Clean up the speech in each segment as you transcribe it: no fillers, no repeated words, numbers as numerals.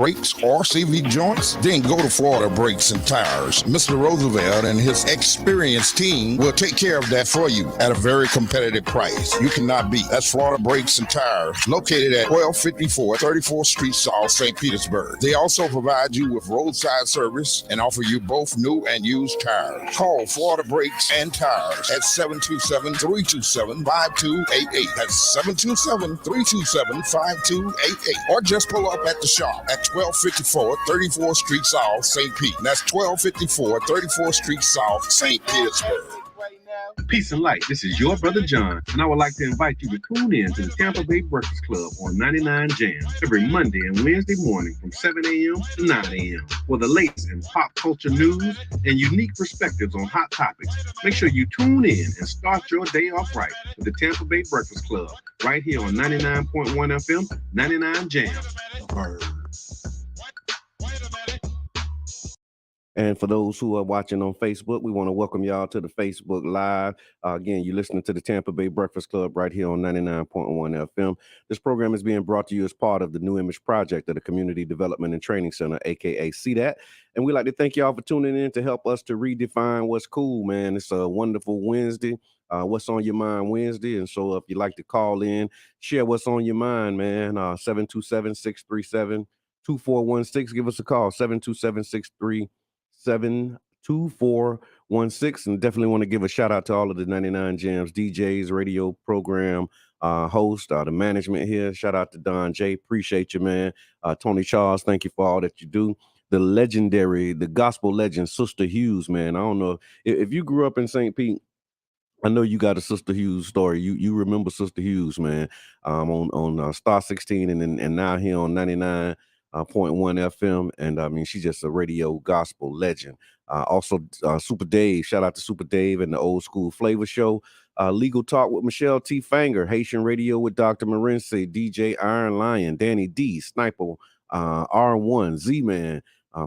brakes or CV joints? Then go to Florida Brakes and Tires. Mr. Roosevelt and his experienced team will take care of that for you at a very competitive price. You cannot beat. That's Florida Brakes and Tires, located at 1254 34th Street South, St. Petersburg. They also provide you with roadside service and offer you both new and used tires. Call Florida Brakes and Tires at 727-327-5288. That's 727-327-5288. Or just pull up at the shop at 1254 34th Street South, St. Pete. That's 1254 34th Street South, St. Petersburg. Peace and light. This is your brother John, and I would like to invite you to tune in to the Tampa Bay Breakfast Club on 99 Jams every Monday and Wednesday morning from 7 a.m. to 9 a.m. for the latest in pop culture news and unique perspectives on hot topics. Make sure you tune in and start your day off right with the Tampa Bay Breakfast Club right here on 99.1 FM, 99 Jams. And for those who are watching on Facebook, we want to welcome y'all to the Facebook Live. Again, you're listening to the Tampa Bay Breakfast Club right here on 99.1 FM. This program is being brought to you as part of the New Image Project of the Community Development and Training Center, a.k.a. CDAT. And we'd like to thank y'all for tuning in to help us to redefine what's cool, man. It's a wonderful Wednesday. What's on your mind Wednesday? And so if you'd like to call in, share what's on your mind, man, 727-637-2416. Give us a call, 727-637-2416. And definitely want to give a shout out to all of the 99 Jams DJs, radio program host, the management here. Shout out to Don J. Appreciate you, man. Tony Charles, thank you for all that you do. The gospel legend, Sister Hughes, man. I don't know if you grew up in St. Pete. I know you got a Sister Hughes story. You remember Sister Hughes, man, on Star 16 and now here on 99.1 FM. And I mean, she's just a radio gospel legend. Also, Super Dave, shout out to Super Dave and the Old School Flavor Show. Legal Talk with Michelle T. Fanger, Haitian Radio with Dr. Morense, DJ Iron Lion, Danny D, Sniper, R1, Z-Man,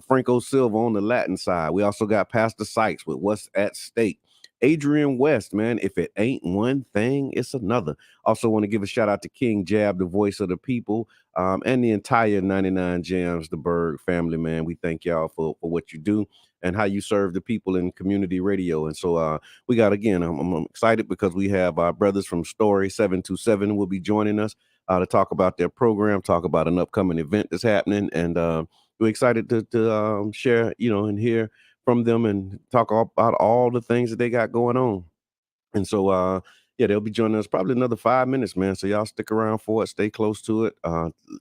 Franco Silva on the Latin side. We also got Pastor Sykes with What's at Stake. Adrian West, man, if it ain't one thing, it's another. Also want to give a shout out to King Jab, the voice of the people, and the entire 99 Jams, the Berg family, man. We thank y'all for what you do and how you serve the people in community radio. And so we got, again, I'm excited because we have our brothers from S.T.O.R.Y 727 will be joining us to talk about their program, talk about an upcoming event that's happening. And we're excited to share, and hear from them and talk about all the things that they got going on. And so, they'll be joining us probably another 5 minutes, man. So y'all stick around for it. Stay close to it.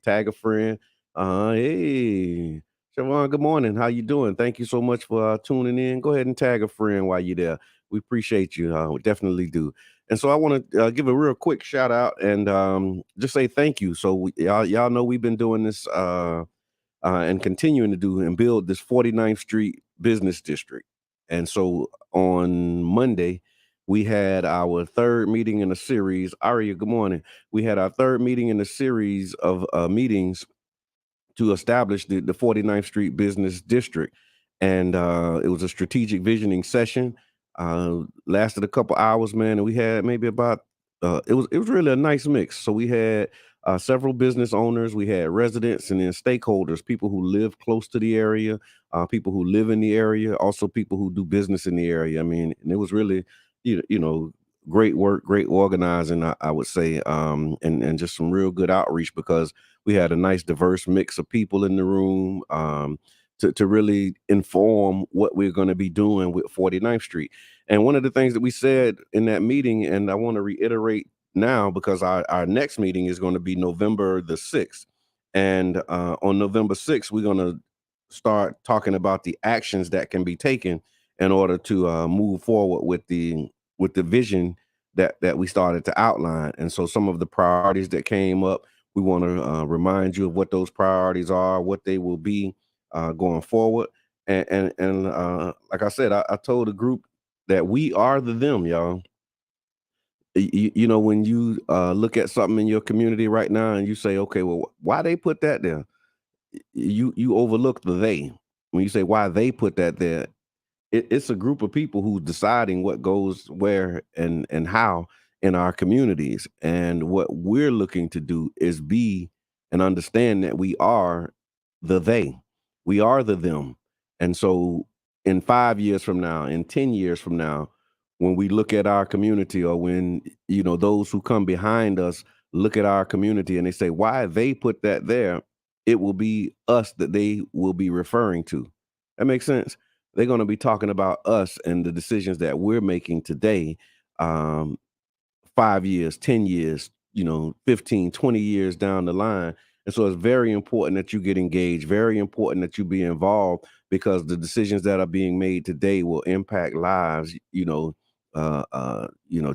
Tag a friend. Hey, Siobhan, good morning. How you doing? Thank you so much for tuning in. Go ahead and tag a friend while you're there. We appreciate you. We definitely do. And so I want to give a real quick shout out and just say thank you. So y'all know we've been doing this and continuing to do and build this 49th Street Business District. And so on Monday, we had our third meeting in a series. Aria, good morning. We had our third meeting in a series of meetings to establish the 49th Street Business District. And it was a strategic visioning session. Lasted a couple hours, man. And we had maybe about, it was really a nice mix. So we had several business owners, we had residents and then stakeholders, people who live close to the area, people who live in the area, also people who do business in the area. I mean, and it was really, great work, great organizing, I would say, and just some real good outreach because we had a nice diverse mix of people in the room to really inform what we're going to be doing with 49th Street. And one of the things that we said in that meeting, and I want to reiterate now because our next meeting is going to be November the 6th. And on November 6th, we're going to start talking about the actions that can be taken in order to move forward with the vision that we started to outline. And so some of the priorities that came up, we want to remind you of what those priorities are, what they will be going forward. And like I said, I told the group that we are the them, y'all. When you look at something in your community right now and you say, okay, well, why they put that there? You overlook the they. When you say why they put that there, it's a group of people who's deciding what goes where and how in our communities. And what we're looking to do is be and understand that we are the they. We are the them. And so in 5 years from now, in 10 years from now, when we look at our community, or when, those who come behind us look at our community and they say, why they put that there, it will be us that they will be referring to. That makes sense. They're going to be talking about us and the decisions that we're making today. Um, 5 years, 10 years, 15, 20 years down the line. And so it's very important that you get engaged, very important that you be involved, because the decisions that are being made today will impact lives,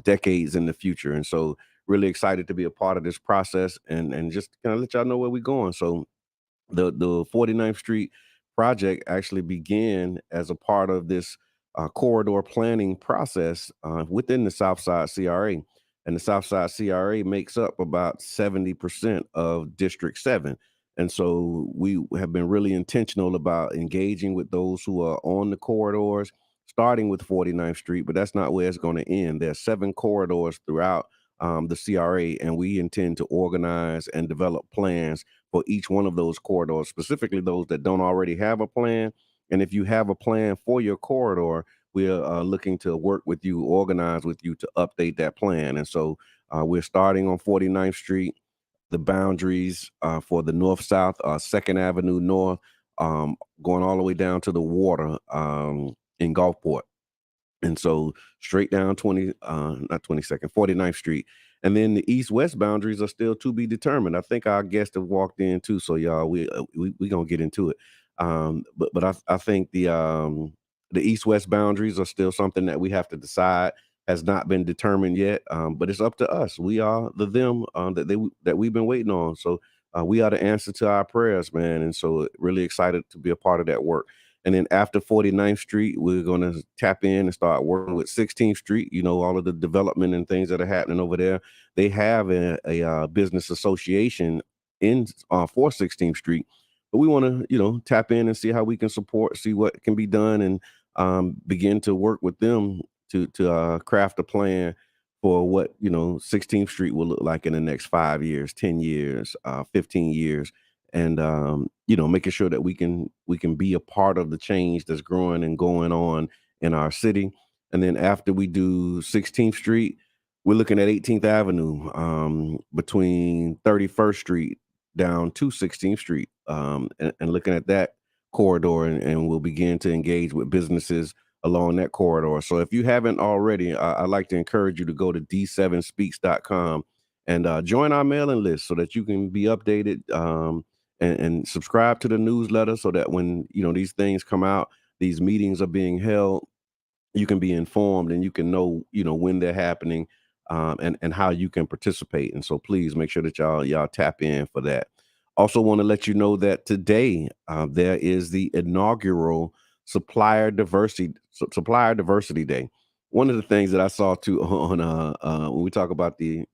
decades in the future. And so really excited to be a part of this process, and just kind of let y'all know where we're going. So the 49th Street project actually began as a part of this corridor planning process within the Southside CRA. And the Southside CRA makes up about 70% of District 7. And so we have been really intentional about engaging with those who are on the corridors, starting with 49th Street, but that's not where it's going to end. There are 7 corridors throughout the CRA, and we intend to organize and develop plans for each one of those corridors, specifically those that don't already have a plan. And if you have a plan for your corridor, we're looking to work with you, organize with you to update that plan. And so we're starting on 49th Street. The boundaries for the north-south are 2nd Avenue North, going all the way down to the water in Gulfport. And so straight down not 22nd, 49th Street. And then the east-west boundaries are still to be determined. I think our guests have walked in too. So y'all, we gonna get into it. But I think the east-west boundaries are still something that we have to decide. Has not been determined yet. But it's up to us. We are the them that we've been waiting on. So we are the answer to our prayers, man. And so really excited to be a part of that work. And then after 49th Street, we're going to tap in and start working with 16th Street, all of the development and things that are happening over there. They have a business association for 16th Street, but we want to, tap in and see how we can support, see what can be done, and begin to work with them to craft a plan for what, 16th Street will look like in the next 5 years, 10 years, 15 years. And making sure that we can be a part of the change that's growing and going on in our city. And then after we do 16th Street, we're looking at 18th Avenue, between 31st Street down to 16th Street, and looking at that corridor, and we'll begin to engage with businesses along that corridor. So if you haven't already, I'd like to encourage you to go to d7speaks.com and join our mailing list so that you can be updated, and subscribe to the newsletter, so that when these things come out, these meetings are being held, you can be informed and you can know when they're happening, and how you can participate. And so please make sure that y'all tap in for that. Also want to let you know that today there is the inaugural supplier diversity day. One of the things that I saw too on when we talk about the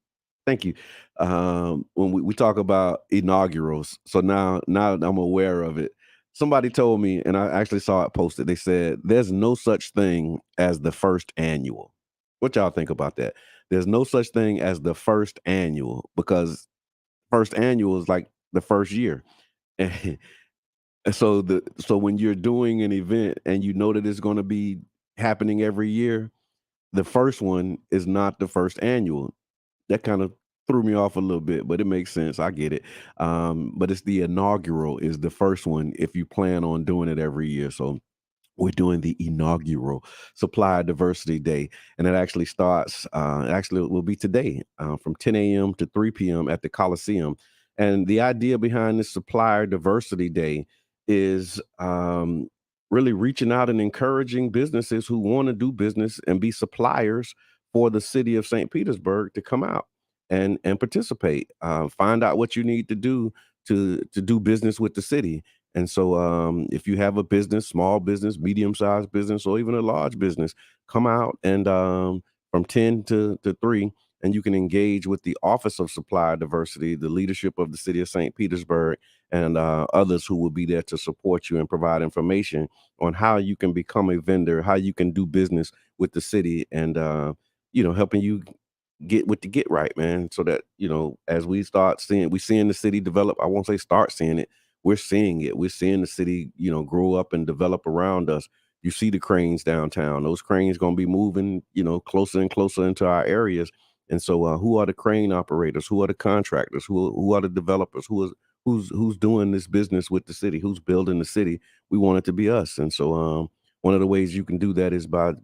thank you. When we talk about inaugurals, so now that I'm aware of it, somebody told me, and I actually saw it posted. They said there's no such thing as the first annual. What y'all think about that? There's no such thing as the first annual, because first annual is like the first year. And so when you're doing an event and you know that it's going to be happening every year, the first one is not the first annual. That kind of threw me off a little bit, but it makes sense. I get it. But it's the inaugural is the first one if you plan on doing it every year. So we're doing the inaugural Supplier Diversity Day, and it actually starts. Actually, it will be today from 10 a.m. to 3 p.m. at the Coliseum. And the idea behind this Supplier Diversity Day is really reaching out and encouraging businesses who want to do business and be suppliers for the city of St. Petersburg to come out and participate. Find out what you need to do to do business with the city. And so if you have a business, small business, medium-sized business, or even a large business, come out and from 10 to 3, and you can engage with the Office of Supplier Diversity, the leadership of the city of St. Petersburg, and others who will be there to support you and provide information on how you can become a vendor, how you can do business with the city, and helping you get what to get right, man. So that, as we seeing the city develop, I won't say start seeing it. we're seeing it. We're seeing the city, grow up and develop around us. You see the cranes downtown. Those cranes going to be moving, closer and closer into our areas. And so, who are the crane operators? Who are the contractors? Who are the developers? Who's doing this business with the city? Who's building the city? We want it to be us. And so, one of the ways you can do that is by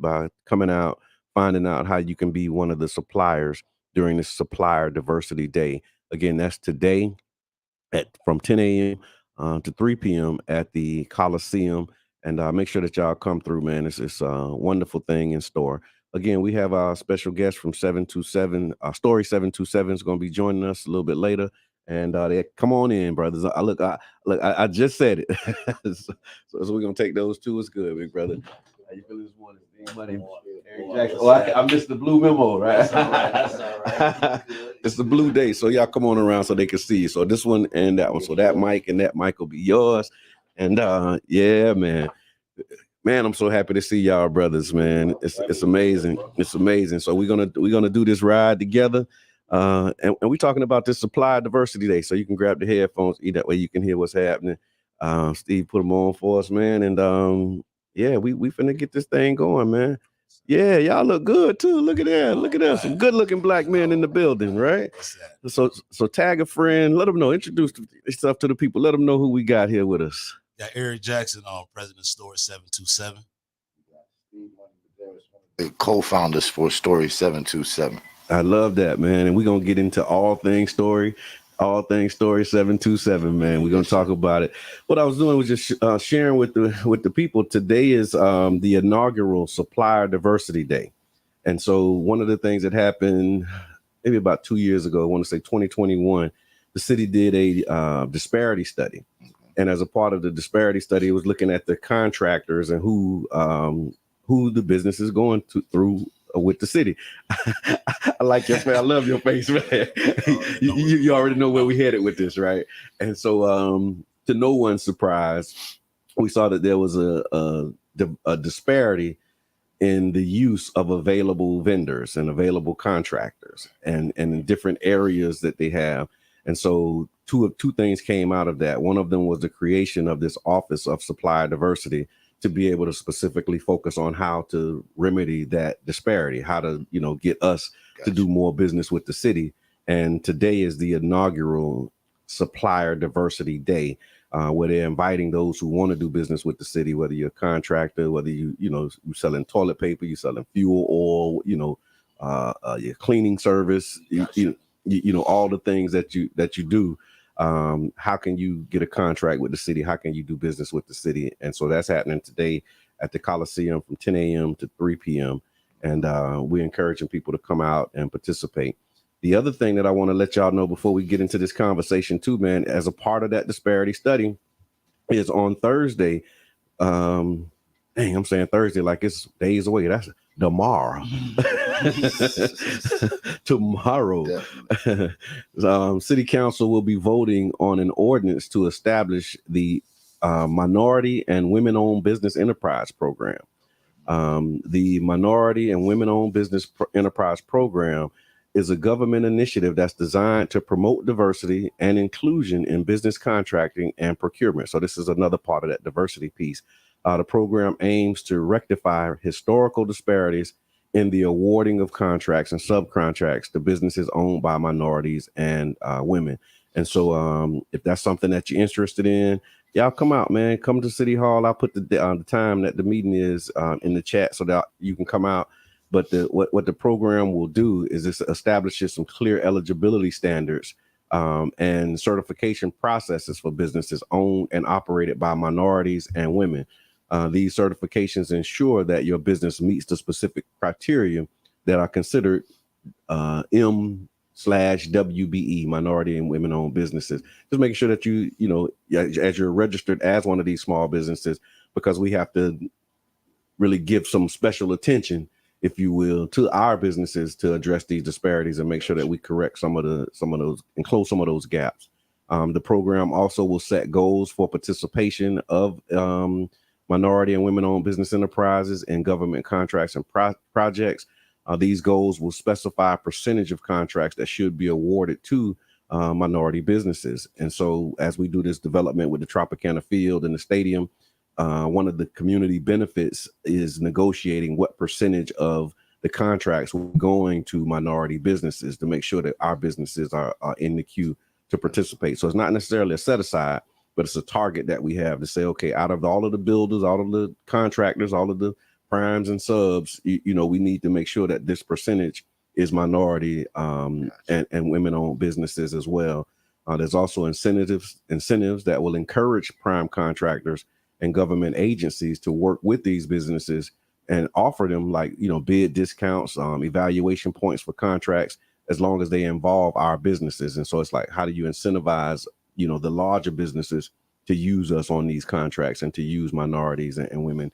coming out, finding out how you can be one of the suppliers during this Supplier Diversity Day. Again, that's today from 10 a.m. To 3 p.m. at the Coliseum. And make sure that y'all come through, man. It's a wonderful thing in store. Again, we have our special guest from 727. S.T.O.R.Y 727 is going to be joining us a little bit later. And come on in, brothers. I just said it. so we're going to take those two. It's good, big brother. How you feeling this morning? Eric Jackson. Oh, I missed the blue memo, right? That's all right. It's the blue day, so y'all come on around so they can see you. So this one and that one. So that mic and that mic will be yours. And yeah, man. Man, I'm so happy to see y'all, brothers, man. It's amazing. It's amazing. So we're gonna do this ride together. And we're talking about this Supplier Diversity Day. So you can grab the headphones, that way you can hear what's happening. Steve put them on for us, man. And yeah, we finna get this thing going, man. Yeah, y'all look good too. Look at that. Look at that. Some good looking black men in the building, right? So tag a friend, let them know, introduce yourself to the people, let them know who we got here with us. Got Eric Jackson, president of S.T.O.R.Y 727. The co-founders for S.T.O.R.Y 727. I love that, man. And we're going to get into all things S.T.O.R.Y 727, man. We're going to talk about it. What I was doing was just sharing with the people. Today is the inaugural Supplier Diversity Day. And so one of the things that happened maybe about 2 years ago, I want to say 2021, the city did a disparity study. And as a part of the disparity study, it was looking at the contractors and who the business is going through with the city. I like your face. I love your face, man. You already know where we headed with this, right? And so, to no one's surprise, we saw that there was a disparity in the use of available vendors and available contractors and in different areas that they have. And so two things came out of that. One of them was the creation of this Office of Supplier Diversity to be able to specifically focus on how to remedy that disparity, how to, get us to do more business with the city. And today is the inaugural Supplier Diversity Day, where they're inviting those who want to do business with the city, whether you're a contractor, whether you're selling toilet paper, you're selling fuel oil, your cleaning service, all the things that you do. How can you get a contract with the city? How can you do business with the city? And so that's happening today at the Coliseum from 10 a.m. to 3 p.m. And we're encouraging people to come out and participate. The other thing that I want to let y'all know before we get into this conversation too, man, as a part of that disparity study, is on Thursday. I'm saying Thursday like it's days away. That's tomorrow. Tomorrow. City Council will be voting on an ordinance to establish the Minority and Women-Owned Business Enterprise Program. The Minority and Women-Owned Business Enterprise Program is a government initiative that's designed to promote diversity and inclusion in business contracting and procurement. So this is another part of that diversity piece. The program aims to rectify historical disparities in the awarding of contracts and subcontracts to businesses owned by minorities and women. And so if that's something that you're interested in, y'all come out, man. Come to City Hall. I'll put the time that the meeting is in the chat so that you can come out. But what the program will do is this establishes some clear eligibility standards and certification processes for businesses owned and operated by minorities and women. These certifications ensure that your business meets the specific criteria that are considered M/WBE, minority and women-owned businesses. Just making sure that as you're registered as one of these small businesses, because we have to really give some special attention, if you will, to our businesses to address these disparities and make sure that we correct some of those and close some of those gaps. The program also will set goals for participation of minority and women-owned business enterprises in government contracts and projects. These goals will specify a percentage of contracts that should be awarded to minority businesses. And so as we do this development with the Tropicana Field and the stadium, one of the community benefits is negotiating what percentage of the contracts we're going to minority businesses to make sure that our businesses are in the queue to participate. So it's not necessarily a set aside, but it's a target that we have to say, okay, out of all of the builders, all of the contractors, all of the primes and subs, you know, we need to make sure that this percentage is minority and women-owned businesses as well. There's also incentives that will encourage prime contractors and government agencies to work with these businesses and offer them, like, you know, bid discounts, evaluation points for contracts, as long as they involve our businesses. And so it's like, how do you incentivize, you know, the larger businesses to use us on these contracts and to use minorities and women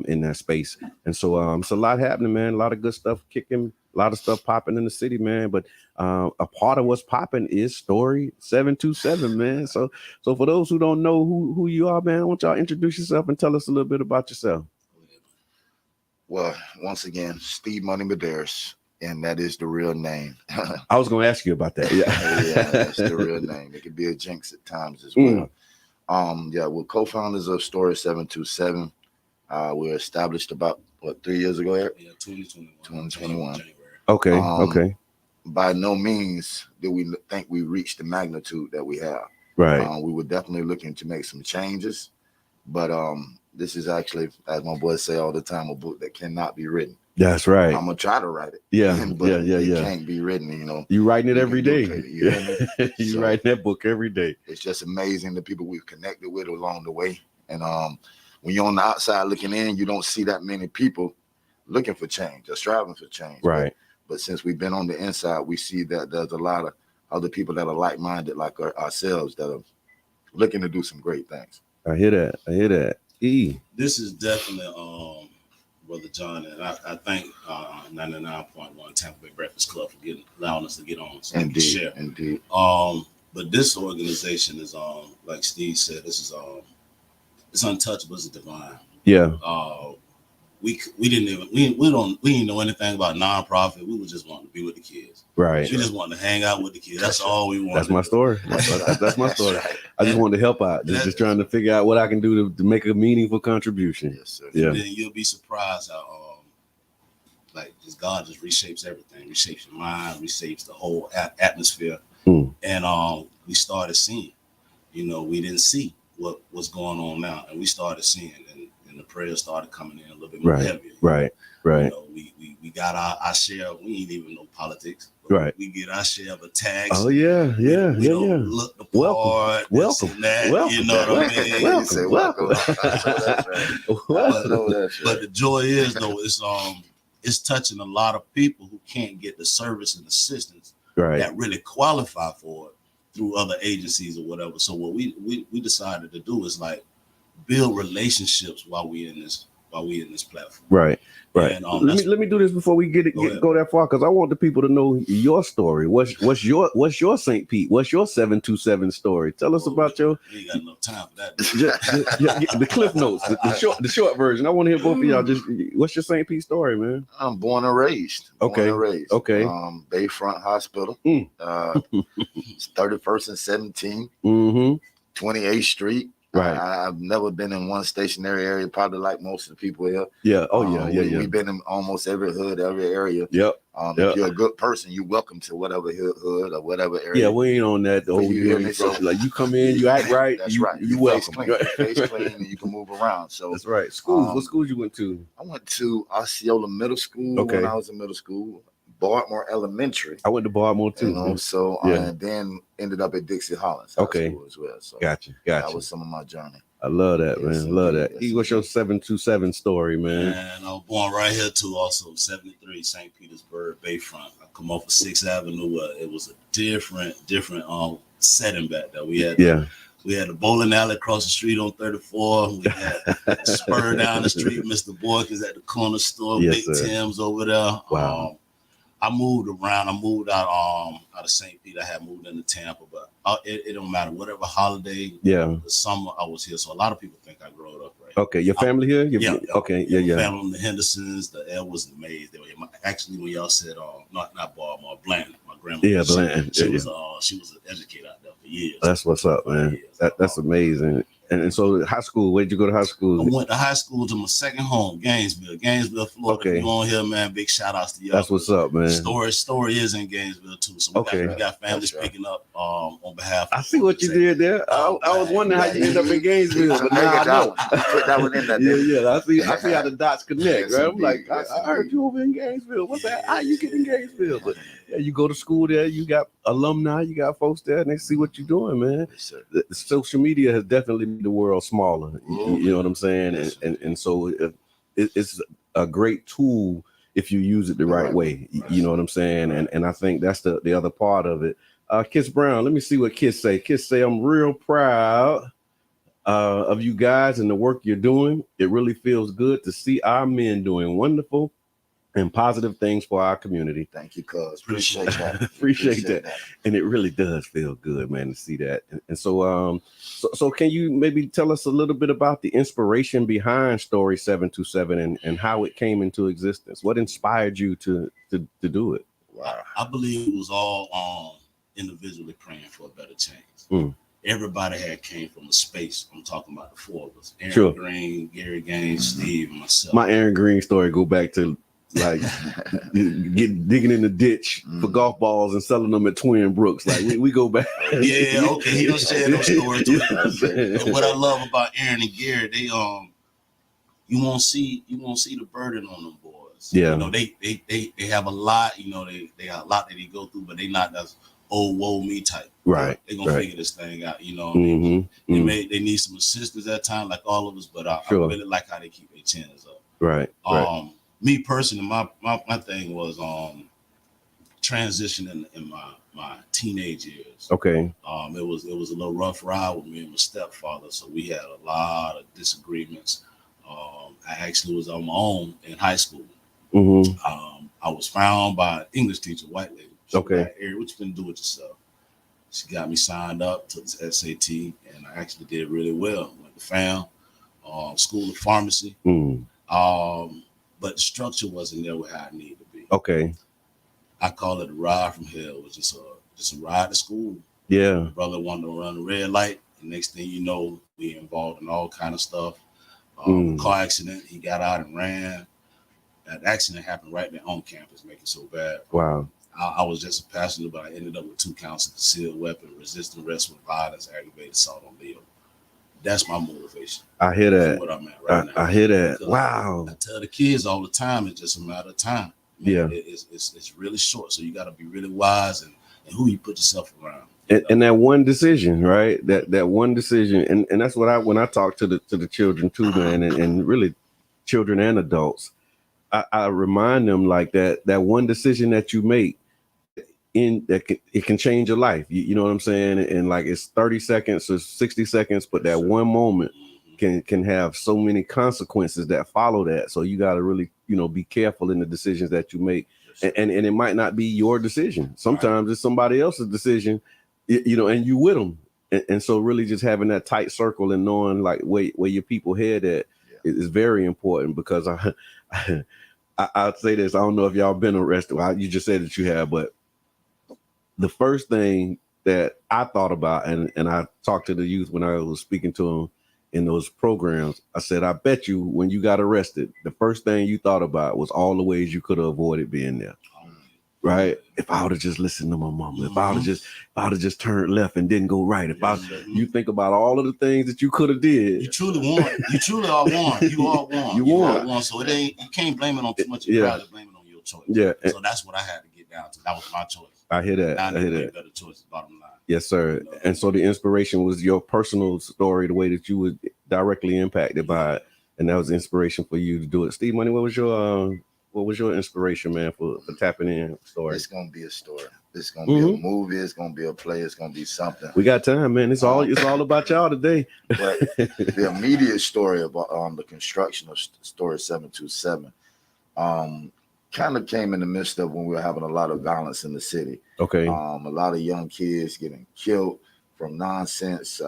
in that space? And so it's a lot happening, man. A lot of good stuff kicking, a lot of stuff popping in the city, man. But a part of what's popping is S.T.O.R.Y 727, man. So for those who don't know who you are, man, I want y'all to introduce yourself and tell us a little bit about yourself. Well, once again, Steve Money Medeiros, and that is the real name. I was going to ask you about that. Yeah, yeah, that's the real name. It could be a jinx at times as well. Yeah, we're co-founders of S.T.O.R.Y 727. We're established about 3 years ago, Eric? Yeah, 2021. 2021. Okay. Okay. By no means do we think we reached the magnitude that we have. Right. We were definitely looking to make some changes, but this is actually, as my boys say all the time, a book that cannot be written. That's right. I'm gonna try to write it. Yeah, but yeah. it can't be written. You know, you writing it every day. You So, writing that book every day. It's just amazing the people we've connected with along the way. And when you're on the outside looking in, you don't see that many people looking for change or striving for change. Right. But since we've been on the inside, we see that there's a lot of other people that are like-minded, like ourselves, that are looking to do some great things. I hear that. This is definitely Brother John, and I thank 99.1 Tampa Bay Breakfast Club for allowing us to get on so we can share. Indeed. But this organization is like Steve said, this is it's untouchable, it's divine. Yeah. We didn't know anything about nonprofit. We were just wanting to be with the kids. Right. We just wanted to hang out with the kids. That's all we wanted. That's my story. That's my story. Right. I just wanted to help out. Just trying to figure out what I can do to make a meaningful contribution. Yes, sir. Yeah. And then you'll be surprised how just God just reshapes everything. Reshapes your mind, reshapes the whole atmosphere. And we started seeing. You know, we didn't see what was going on now, and we started seeing, and the prayers started coming in a little bit more heavier. Right. You know, we got our share. We ain't even know politics. Right. We get our share of attacks. Oh yeah. We don't look the part. Welcome. You know what I mean? Welcome. But the joy is though, it's touching a lot of people who can't get the service and assistance that really qualify for it through other agencies or whatever. So what we decided to do is like build relationships while we in this platform. Right. And, let me do this before we go that far, because I want the people to know your story. What's your St. Pete? What's your 727 story? Tell us about your. We ain't got enough time for that. The cliff notes, the short version. I want to hear both of y'all. Just what's your St. Pete story, man? I'm born and raised. Okay. Bayfront Hospital. 31st and 17th. 28th Street. Right. I've never been in one stationary area, probably like most of the people here. Yeah. Oh, yeah. We've been in almost every hood, every area. Yep. If you're a good person, you're welcome to whatever hood or whatever area. Yeah, we ain't on that. The whole like you come in, you act right. That's right. You welcome. Face clean, and you can move around. So that's right. Schools. What schools you went to? I went to Osceola Middle School when I was in middle school. Baltimore Elementary. I went to Baltimore too. You know, so and then ended up at Dixie Hollins High School as well. So gotcha. That was some of my journey. I love that, man. I love that. What's your 727 story, man? And I was born right here too, also 73, St. Petersburg, Bayfront. I come off of 6th Avenue. It was a different setting back there. We had we had a bowling alley across the street on 34. We had Spur down the street, Mr. Boykins at the corner store, Big Tim's over there. Wow. I moved around. I moved out of St. Pete. I had moved into Tampa, but it don't matter. Whatever holiday, the summer I was here. So a lot of people think I grew up right. Okay, your family here? Okay, family from the Hendersons, the Edwards, the Mays. They were here. Actually, when y'all said not Baltimore, Blanton, my grandma. Yeah, she was an educator out there for years. That's what's up, man. That's amazing. And so high school, where'd you go to high school? I went to high school to my second home, Gainesville, Florida. Okay. If you on here, man, big shout outs to y'all. That's what's up, man. S.T.O.R.Y is in Gainesville too. So we got families picking up on behalf of I see what you did there. I was wondering how you ended up in Gainesville, but now I know. Put that one in there. Yeah. I see how the dots connect, right? I'm like, I heard you over in Gainesville. What's that? How you get in Gainesville? But yeah, you go to school there, you got alumni, you got folks there, and they see what you're doing, man. Yes, The social media has definitely made the world smaller. You know what I'm saying? And so it's a great tool if you use it the right way. You know what I'm saying? And I think that's the other part of it. Kiss Brown, let me see what Kiss say. Kiss say, I'm real proud of you guys and the work you're doing. It really feels good to see our men doing wonderful and positive things for our community. Thank you, cuz. Appreciate that. Appreciate that. And it really does feel good, man, to see that. And so can you maybe tell us a little bit about the inspiration behind S.T.O.R.Y 727 and how it came into existence? What inspired you to do it? Wow. I believe it was all individually praying for a better change. Everybody had came from a space. I'm talking about the four of us. Aaron Green, Gary Gaines, Steve, and myself. My Aaron Green story go back to like digging in the ditch for golf balls and selling them at Twin Brooks. Like we go back. Yeah, okay. He don't share those stories too. And what I love about Aaron and Gary, they you won't see the burden on them boys. Yeah. You know, they have a lot, you know, they got a lot that they go through, but they not that woe me type. Right. They're gonna figure this thing out, you know. They need some assistance at times, like all of us, but I really like how they keep their chins up. Right. Me personally, my thing was transitioning in my teenage years. Okay. It was a little rough ride with me and my stepfather, so we had a lot of disagreements. I actually was on my own in high school. I was found by an English teacher, white lady. She was like, "Eric, what you gonna do with yourself?" She got me signed up to this SAT, and I actually did really well. Went to FAM, School of Pharmacy. But the structure wasn't there where I needed to be. Okay. I call it a ride from hell. It was just a ride to school. Yeah. My brother wanted to run the red light. The next thing you know, we involved in all kind of stuff. Car accident. He got out and ran. That accident happened right there on campus, making it so bad. Wow. I was just a passenger, but I ended up with 2 counts of concealed weapon, resisting arrest with violence, aggravated assault on Leo. That's my motivation. I hear that. What I'm at right now. I hear that. Because wow. I tell the kids all the time, it's just a matter of time. Yeah. It's really short. So you got to be really wise and who you put yourself around. And that one decision, right? That one decision. And that's what when I talk to the children too, man, and really children and adults, I remind them like that one decision that you make it can change your life. You know what I'm saying? And like it's 30 seconds or 60 seconds, but that one moment can have so many consequences that follow that. So you got to really, be careful in the decisions that you make. And it might not be your decision. Sometimes it's somebody else's decision, and you with them. And so really just having that tight circle and knowing like where your people head at is very important, because I'd say this. I don't know if y'all been arrested. Well, you just said that you have, but the first thing that I thought about, and I talked to the youth when I was speaking to them in those programs, I said, I bet you when you got arrested, the first thing you thought about was all the ways you could have avoided being there. Right? If I would have just listened to my mama, if I would have just turned left and didn't go right, you think about all of the things that you could have did. You truly won. You truly are won. You all won. You won. So you can't blame it on too much. You gotta blame it on your choice. Yeah. So that's what I had to get down to. That was my choice. I hear that. I hear that. Better choice, bottom line. Yes, sir. And so the inspiration was your personal story, the way that you were directly impacted by it, and that was the inspiration for you to do it. Steve Money, what was your inspiration, man, for tapping in story? It's gonna be a story. It's gonna be a movie. It's gonna be a play. It's gonna be something. We got time, man. It's all about y'all today. But the immediate story about the construction of S.T.O.R.Y 727 kind of came in the midst of when we were having a lot of violence in the city. Okay. A lot of young kids getting killed from nonsense,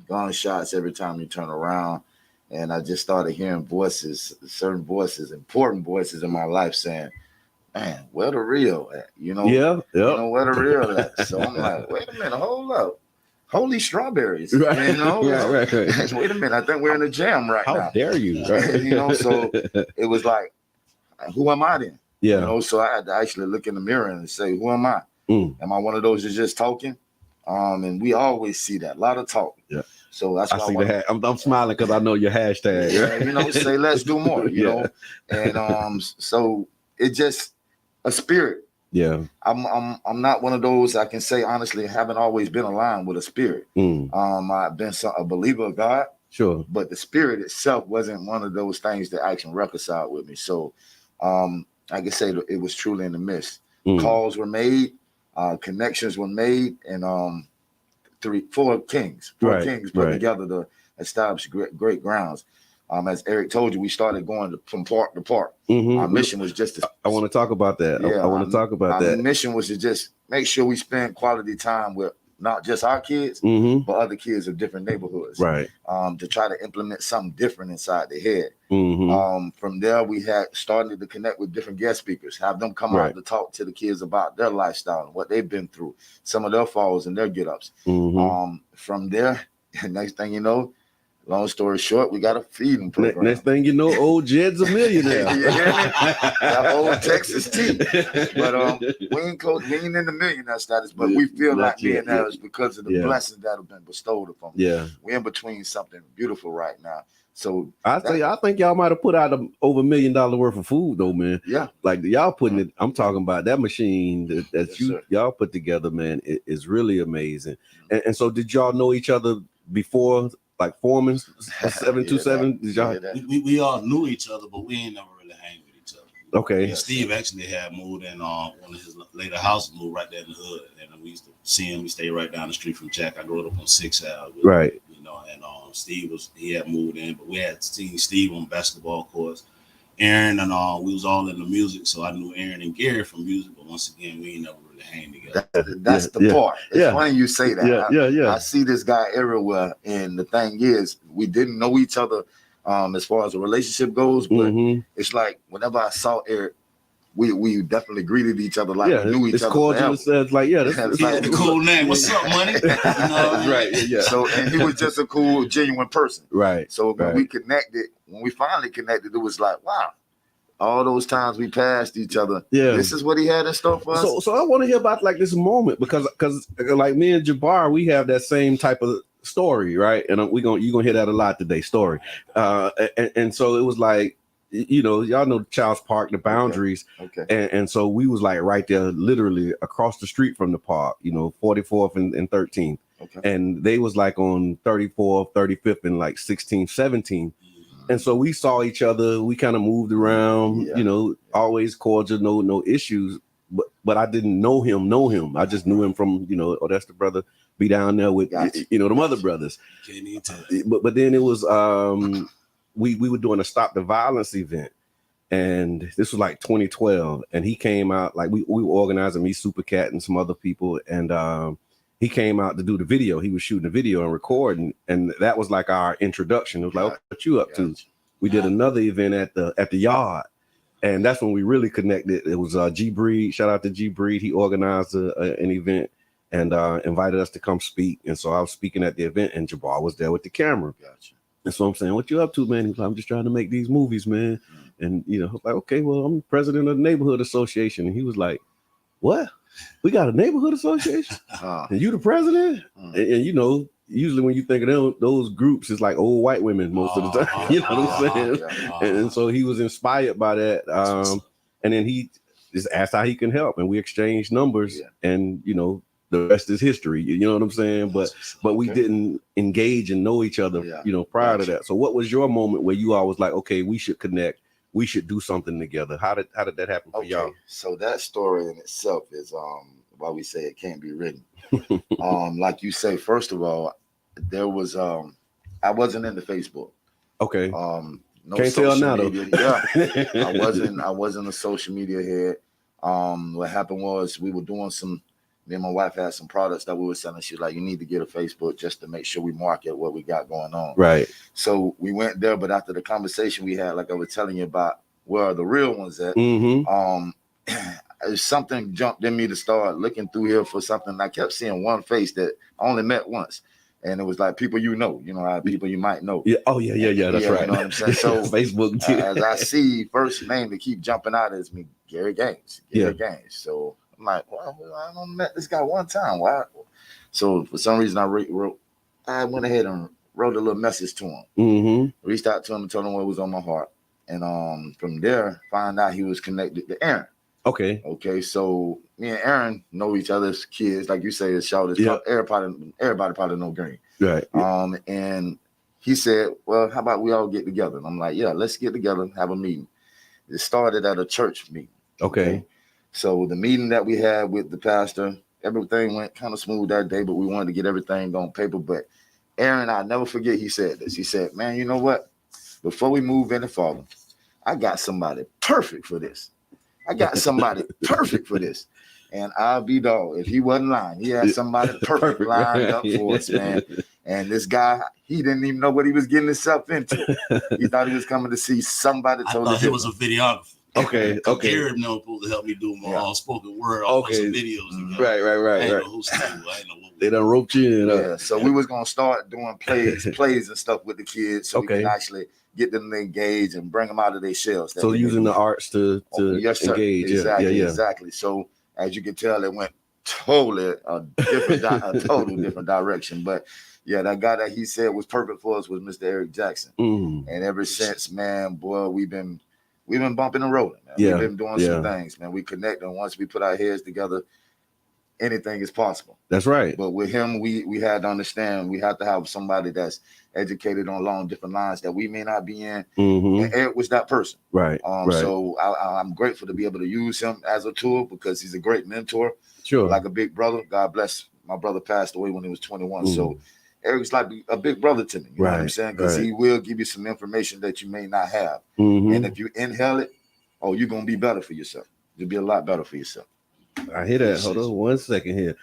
gunshots every time you turn around. And I just started hearing voices, certain voices, important voices in my life saying, man, where the real at? You know, Yeah. you know where the real at. So I'm like, wait a minute, hold up. Holy strawberries. Right. You know, right. wait a minute. I think we're in a jam right How now. dare you? Right. You know, so it was like, who am I then? Yeah. You know, so I had to actually look in the mirror and say, who am I? Am I one of those that's just talking? And we always see that. A lot of talk. Yeah. So that's why I see the I'm smiling because I know your hashtag. Yeah, you know, say let's do more, you know. And so it just a spirit. Yeah. I'm not one of those, I can say honestly, haven't always been aligned with a spirit. I've been a believer of God. Sure. But the spirit itself wasn't one of those things that actually reconciled with me. So I can say that it was truly in the midst. Calls were made, connections were made, and four kings put together to establish great grounds. As Eric told you, we started going from park to park. Our mission was just to, I want to talk about that. I want to talk about that. Our mission was to just make sure we spend quality time with not just our kids, but other kids of different neighborhoods. Right. To try to implement something different inside their head. From there, we had started to connect with different guest speakers, have them come out to talk to the kids about their lifestyle and what they've been through, some of their falls and their get-ups. From there, next thing you know, long story short, we got a feeding program. Next thing you know, old Jed's a millionaire. You hear me? That old Texas tea. But we ain't close. We ain't in the millionaire status, but we feel like millionaires because of the blessings that have been bestowed upon us. Yeah, we're in between something beautiful right now. So I think y'all might have put out over $1 million worth of food though, man. Yeah, like y'all putting it. I'm talking about that machine that y'all put together, man. It is really amazing. And so, did y'all know each other before? Like Foreman 727? We all knew each other, but we ain't never really hang with each other. Okay. Yeah, Steve actually had moved in one of his later houses, moved right there in the hood, and we used to see him. We stayed right down the street from Jack. I grew up on 6th Ave. Right. You know, and Steve had moved in, but we had seen Steve on basketball courts. Aaron and we was all in the music, so I knew Aaron and Gary from music, but once again, we ain't never really hang together. That's the part. It's funny you say that. I see this guy everywhere, and the thing is, we didn't know each other as far as a relationship goes, but it's like whenever I saw Eric, we definitely greeted each other like we knew each other. Cordial. It's like, this like the cool name. What's up, money? You know, right. Yeah. So, and he was just a cool, genuine person. Right. So when we finally connected, it was like, wow. All those times we passed each other. Yeah, this is what he had in store for us. So I want to hear about like this moment because like me and Jabbar, we have that same type of story, right? And you're gonna hear that a lot today. Story, and so it was like, y'all know Child's Park, the boundaries. Okay. And so we was like right there, literally across the street from the park. 44th and 13th. Okay. And they was like on 34th, 35th, and like 16th, 17th. And so we saw each other. We kind of moved around, always cordial, no issues. But I didn't know him. I just knew him from, that's the brother be down there with, them other brothers. But then it was, we were doing a Stop the Violence event. And this was like 2012. And he came out, like we were organizing, me, Super Cat, and some other people. And he came out to do the video. He was shooting the video and recording, and that was like our introduction. It was like, okay, what you up to? We did another event at the yard, and that's when we really connected. It was G Breed. Shout out to G Breed. He organized an event and invited us to come speak. And so I was speaking at the event, and Jabbar was there with the camera. Gotcha. And so I'm saying, what you up to, man? He's like, I'm just trying to make these movies, man. And I was like, okay, well, I'm president of the neighborhood association. And he was like, what? We got a neighborhood association, and you the president. And usually when you think of those groups, it's like old white women most of the time. You know what I'm saying? And so he was inspired by that. And then he just asked how he can help, and we exchanged numbers. And the rest is history. You know what I'm saying? But we didn't engage and know each other. Prior to that. So what was your moment where you all was like, okay, we should connect? We should do something together. How did that happen for y'all? So that story in itself is why we say it can't be written. Like you say, first of all, there was I wasn't into Facebook. Okay. No can't tell now media. Yeah. I wasn't a social media head. What happened was we were doing me and my wife had some products that we were selling. She's like, you need to get a Facebook just to make sure we market what we got going on. Right. So we went there, but after the conversation we had, like I was telling you about where are the real ones at, something jumped in me to start looking through here for something. I kept seeing one face that I only met once. And it was like people how people you might know. Yeah. Oh, yeah. That's right. You know what I'm saying? So Facebook. As I see, first name to keep jumping out is me, Gary Gaines. Gary Gaines. So I'm like, well, I only met this guy one time. Why? So for some reason, I went ahead and wrote a little message to him. Mm-hmm. Reached out to him and told him what was on my heart. And from there, found out he was connected to Aaron. Okay. So me and Aaron know each other's kids, like you say, it's shoulders. Yeah. Everybody probably know Green. Right. And he said, well, how about we all get together? And I'm like, yeah, let's get together and have a meeting. It started at a church meeting. Okay. So the meeting that we had with the pastor, everything went kind of smooth that day, but we wanted to get everything on paper. But Aaron, I'll never forget, he said this. He said, man, you know what? Before we move any farther, I got somebody perfect for this. And I'll be dog. If he wasn't lying, he had somebody perfect lined up for us, man. And this guy, he didn't even know what he was getting himself into. He thought he was coming to see somebody totally different. He was a videographer. Okay. Gary was supposed to help me do my spoken word, all some videos. Right. I didn't know who still. I didn't know what they done roped you in. Yeah, so we was gonna start doing plays and stuff with the kids, so we can actually get them engaged and bring them out of their shells. So using the arts to engage. Exactly. So as you can tell, it went totally a total different direction. But yeah, that guy that he said was perfect for us was Mr. Eric Jackson. And ever since, man, boy, we've been bumping and rolling, man. We've been doing some things, man. We connect, and once we put our heads together, anything is possible. That's right. But with him, we had to understand we have to have somebody that's educated on along different lines that we may not be in. And Eric was that person. Right. So I'm grateful to be able to use him as a tool because he's a great mentor. Sure. Like a big brother. God bless. My brother passed away when he was 21. So Eric's like a big brother to me. You know what I'm saying? Because he will give you some information that you may not have. And if you inhale it, you're going to be better for yourself. You'll be a lot better for yourself. I hear that. Hold on 1 second here.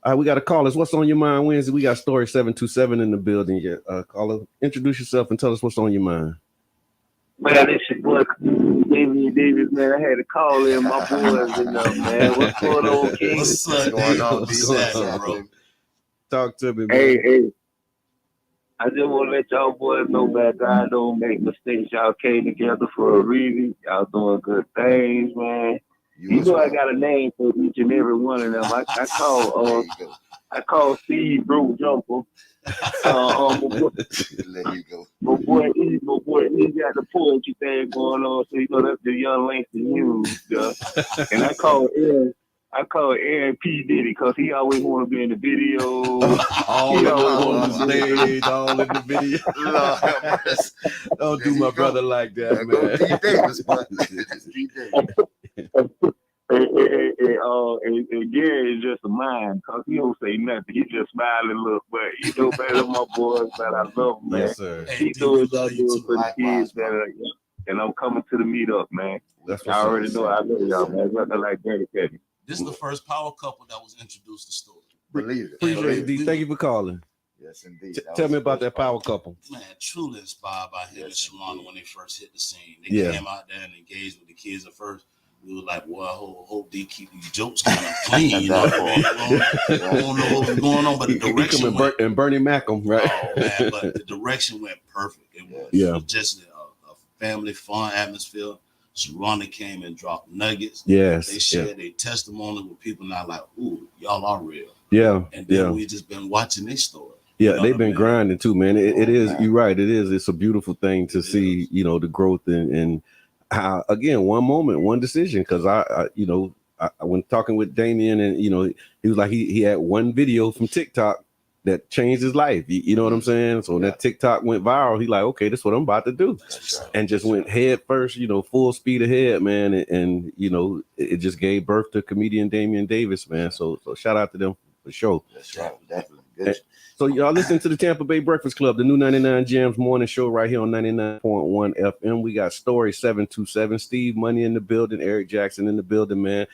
All right, we got a caller. What's on your mind Wednesday? We got Story 727 in the building. Caller, introduce yourself and tell us what's on your mind. Man, it's your boy Davis, man. I had to call in my boys and man. What's going on, King? What's going on, bro? Talk to me, man. Hey. I just want to let y'all boys know that God don't make mistakes. Y'all came together for a reason. Y'all doing good things, man. You know I got a name for each and every one of them. I call Steve Broke Jumper. My boy he got the poetry thing going on, so that's the young Langston Hughes stuff. And I call Aaron P. Diddy because he always want to be in the video. all in the video. Don't do my brother like that, man. And Gary is just a mind because he don't say nothing. He just smiling, look, but he know better than my boys that I love, man. Yes, sir. He doing what I do for the kids that are, and I'm coming to the meetup, man. I already know I love y'all, man. Nothing like Gary Petty. This is the first power couple that was introduced to S.T.O.R.Y. Believe it. Appreciate it, D. Thank you for calling. Yes, indeed. Tell me about that power couple. Man, truly inspired by him and Sharonda when they first hit the scene. They came out there and engaged with the kids at first. We were like, well, I hope they keep these jokes kind of clean, you know what I mean? I don't know what was going on, but the direction and Bernie Mack'em, right? Oh, man, but the direction went perfect. It was just a family fun atmosphere. Sharonda came and dropped nuggets. Yes. They shared their testimony with people now like, ooh, y'all are real. Yeah. And then we just been watching their story. Yeah, they've been grinding too, man. It is, you're right. It is. It's a beautiful thing to see, the growth and how, again, one moment, one decision. Because I when talking with Damien and, he was like, he had one video from TikTok that changed his life. You know what I'm saying? So that TikTok went viral. He like, okay, this is what I'm about to do. Right. And just went head first, full speed ahead, man. And it just gave birth to comedian Damian Davis, man. So shout out to them for sure. That's right. Definitely. Good. So y'all listen to the Tampa Bay Breakfast Club, the new 99 Gems morning show right here on 99.1 FM. We got Story 727, Steve Money in the building, Eric Jackson in the building, man.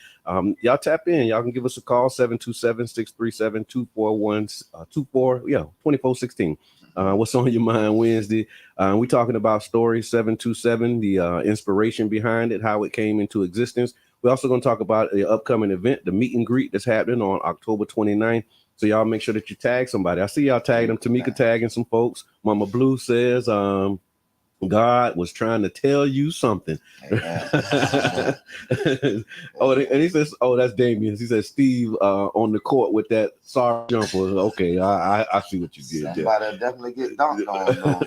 Y'all tap in. Y'all can give us a call, 727-637-2416. What's on your mind Wednesday? We're talking about Story 727, the inspiration behind it, how it came into existence. We're also going to talk about the upcoming event, the meet and greet that's happening on October 29th. So y'all make sure that you tag somebody. I see y'all tagging them. Tamika tagging some folks. Mama Blue says, God was trying to tell you something. And he says, oh, that's Damien. He says, Steve on the court with that S.T.O.R.Y jumper. Okay, I see what you did there. Somebody definitely get dunked on.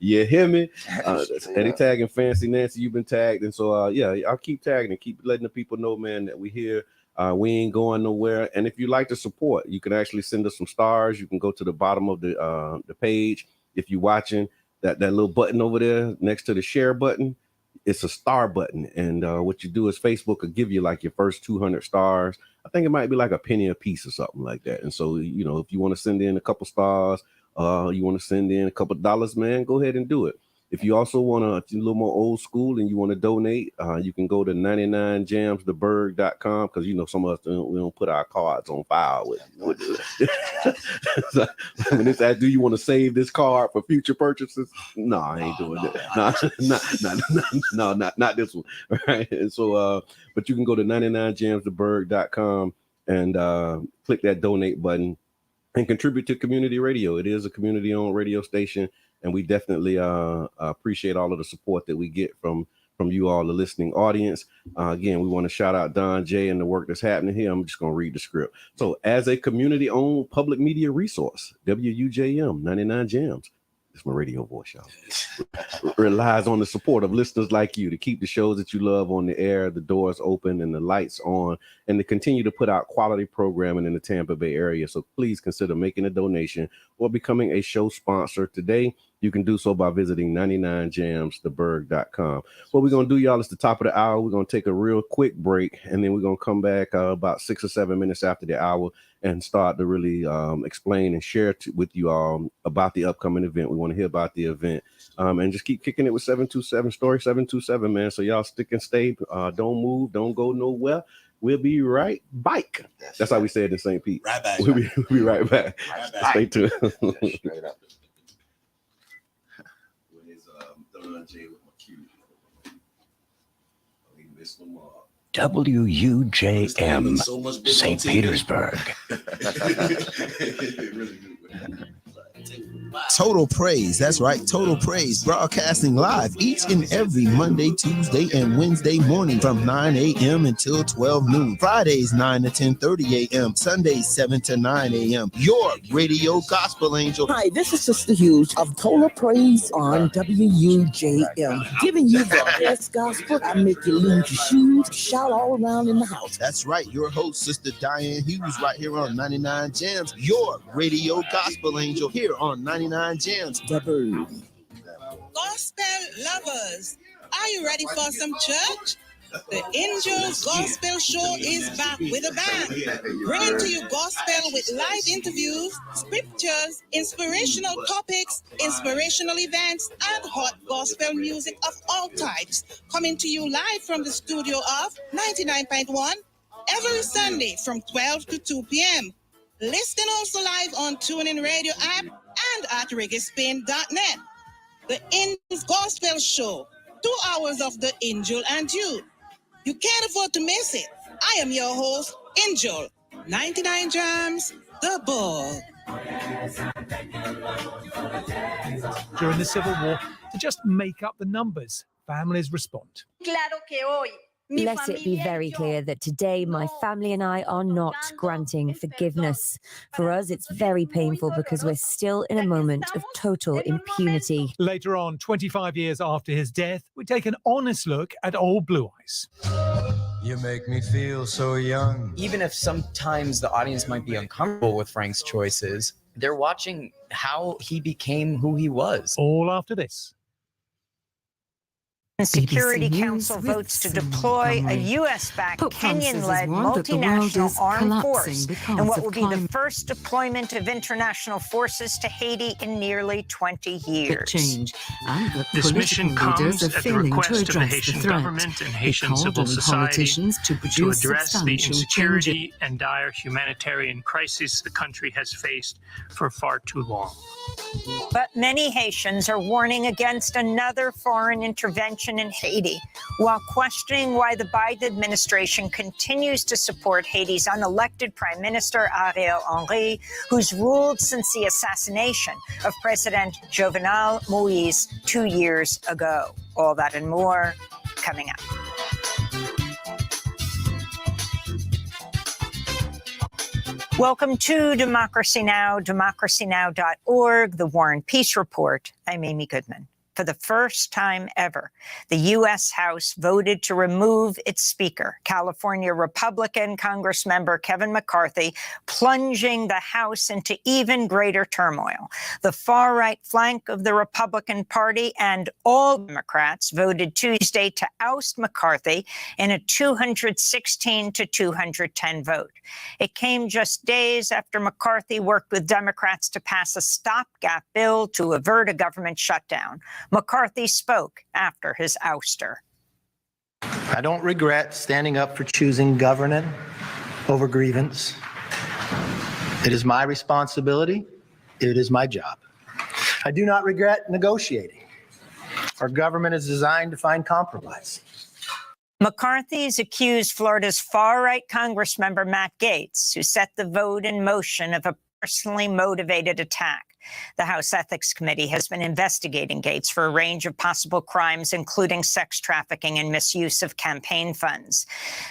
You hear me? And he tagging Fancy Nancy. You've been tagged. And so, I'll keep tagging and keep letting the people know, man, that we here. We ain't going nowhere. And if you like to support, you can actually send us some stars. You can go to the bottom of the page. If you're watching, that little button over there next to the share button, it's a star button. And what you do is Facebook will give you like your first 200 stars. I think it might be like a penny a piece or something like that. And so, you know, if you want to send in a couple stars, you want to send in a couple dollars, man, go ahead and do it. If you also want to a little more old school and you want to donate, you can go to 99jamstheberg.com, because, you know, some of us, we don't put our cards on file with so, when it's do you want to save this card for future purchases? No, I ain't doing that. No, not this one. Right. And so, but you can go to 99jamstheberg.com and click that donate button and contribute to community radio. It is a community-owned radio station. And we definitely appreciate all of the support that we get from you all, the listening audience. Again, we want to shout out Don J and the work that's happening here. I'm just going to read the script. So as a community-owned public media resource, WUJM 99 Jams, it's my radio voice, y'all, relies on the support of listeners like you to keep the shows that you love on the air, the doors open and the lights on, and to continue to put out quality programming in the Tampa Bay area. So please consider making a donation or becoming a show sponsor today. You can do so by visiting 99jamstheberg.com. What we're going to do, y'all, is the top of the hour. We're going to take a real quick break, and then we're going to come back about 6 or 7 minutes after the hour and start to really explain and share with you all about the upcoming event. We want to hear about the event, and just keep kicking it with 727 Story 727, man. So y'all stick and stay. Don't move. Don't go nowhere. We'll be right back. That's how we say it in St. Pete. Right back. We'll be right back. Stay tuned. Straight up. Don J with my cue. WUJM, St. Petersburg. Total Praise. That's right. Total Praise. Broadcasting live each and every Monday, Tuesday, and Wednesday morning from 9 a.m. until 12 noon. Fridays, 9 to 10:30 a.m. Sundays, 7 to 9 a.m. Your radio gospel angel. Hi, this is Sister Hughes of Total Praise on WUJM. Giving you the best gospel. I make you lose your shoes, shout all around in the house. That's right. Your host, Sister Diane Hughes, right here on 99 Jams. Your radio gospel angel here on 99 Jams. The Bird. Gospel lovers, are you ready for some church? The Angels Gospel Show is back with a bang. Bringing to you gospel with live interviews, scriptures, inspirational topics, inspirational events, and hot gospel music of all types. Coming to you live from the studio of 99.1 every Sunday from 12 to 2 p.m. Listen also live on TuneIn Radio app and at reggaespin.net. The Angels Gospel Show, 2 hours of the Angel and you. You can't afford to miss it. I am your host, Angel. 99 Jams, the ball. During the Civil War, to just make up the numbers, families respond. Let it be very clear that today my family and I are not granting forgiveness. For us, it's very painful because we're still in a moment of total impunity. Later on, 25 years after his death, we take an honest look at old Blue Eyes. You make me feel so young. Even if sometimes the audience might be uncomfortable with Frank's choices, they're watching how he became who he was. All after this. The Security Council votes to deploy a U.S.-backed, Kenyan-led multinational armed force in what will be the first deployment of international forces to Haiti in nearly 20 years. This mission comes at the request of the Haitian government and Haitian civil society to address the insecurity and dire humanitarian crisis the country has faced for far too long. But many Haitians are warning against another foreign intervention situation in Haiti, while questioning why the Biden administration continues to support Haiti's unelected Prime Minister Ariel Henry, who's ruled since the assassination of President Jovenel Moïse 2 years ago. All that and more coming up. Welcome to Democracy Now!, democracynow.org, the War and Peace Report. I'm Amy Goodman. For the first time ever, the U.S. House voted to remove its Speaker, California Republican Congressmember Kevin McCarthy, plunging the House into even greater turmoil. The far-right flank of the Republican Party and all Democrats voted Tuesday to oust McCarthy in a 216 to 210 vote. It came just days after McCarthy worked with Democrats to pass a stopgap bill to avert a government shutdown. McCarthy spoke after his ouster. I don't regret standing up for choosing governance over grievance. It is my responsibility. It is my job. I do not regret negotiating. Our government is designed to find compromise. McCarthy's accused Florida's far-right Congressmember Matt Gaetz, who set the vote in motion, of a personally motivated attack. The House Ethics Committee has been investigating Gaetz for a range of possible crimes, including sex trafficking and misuse of campaign funds.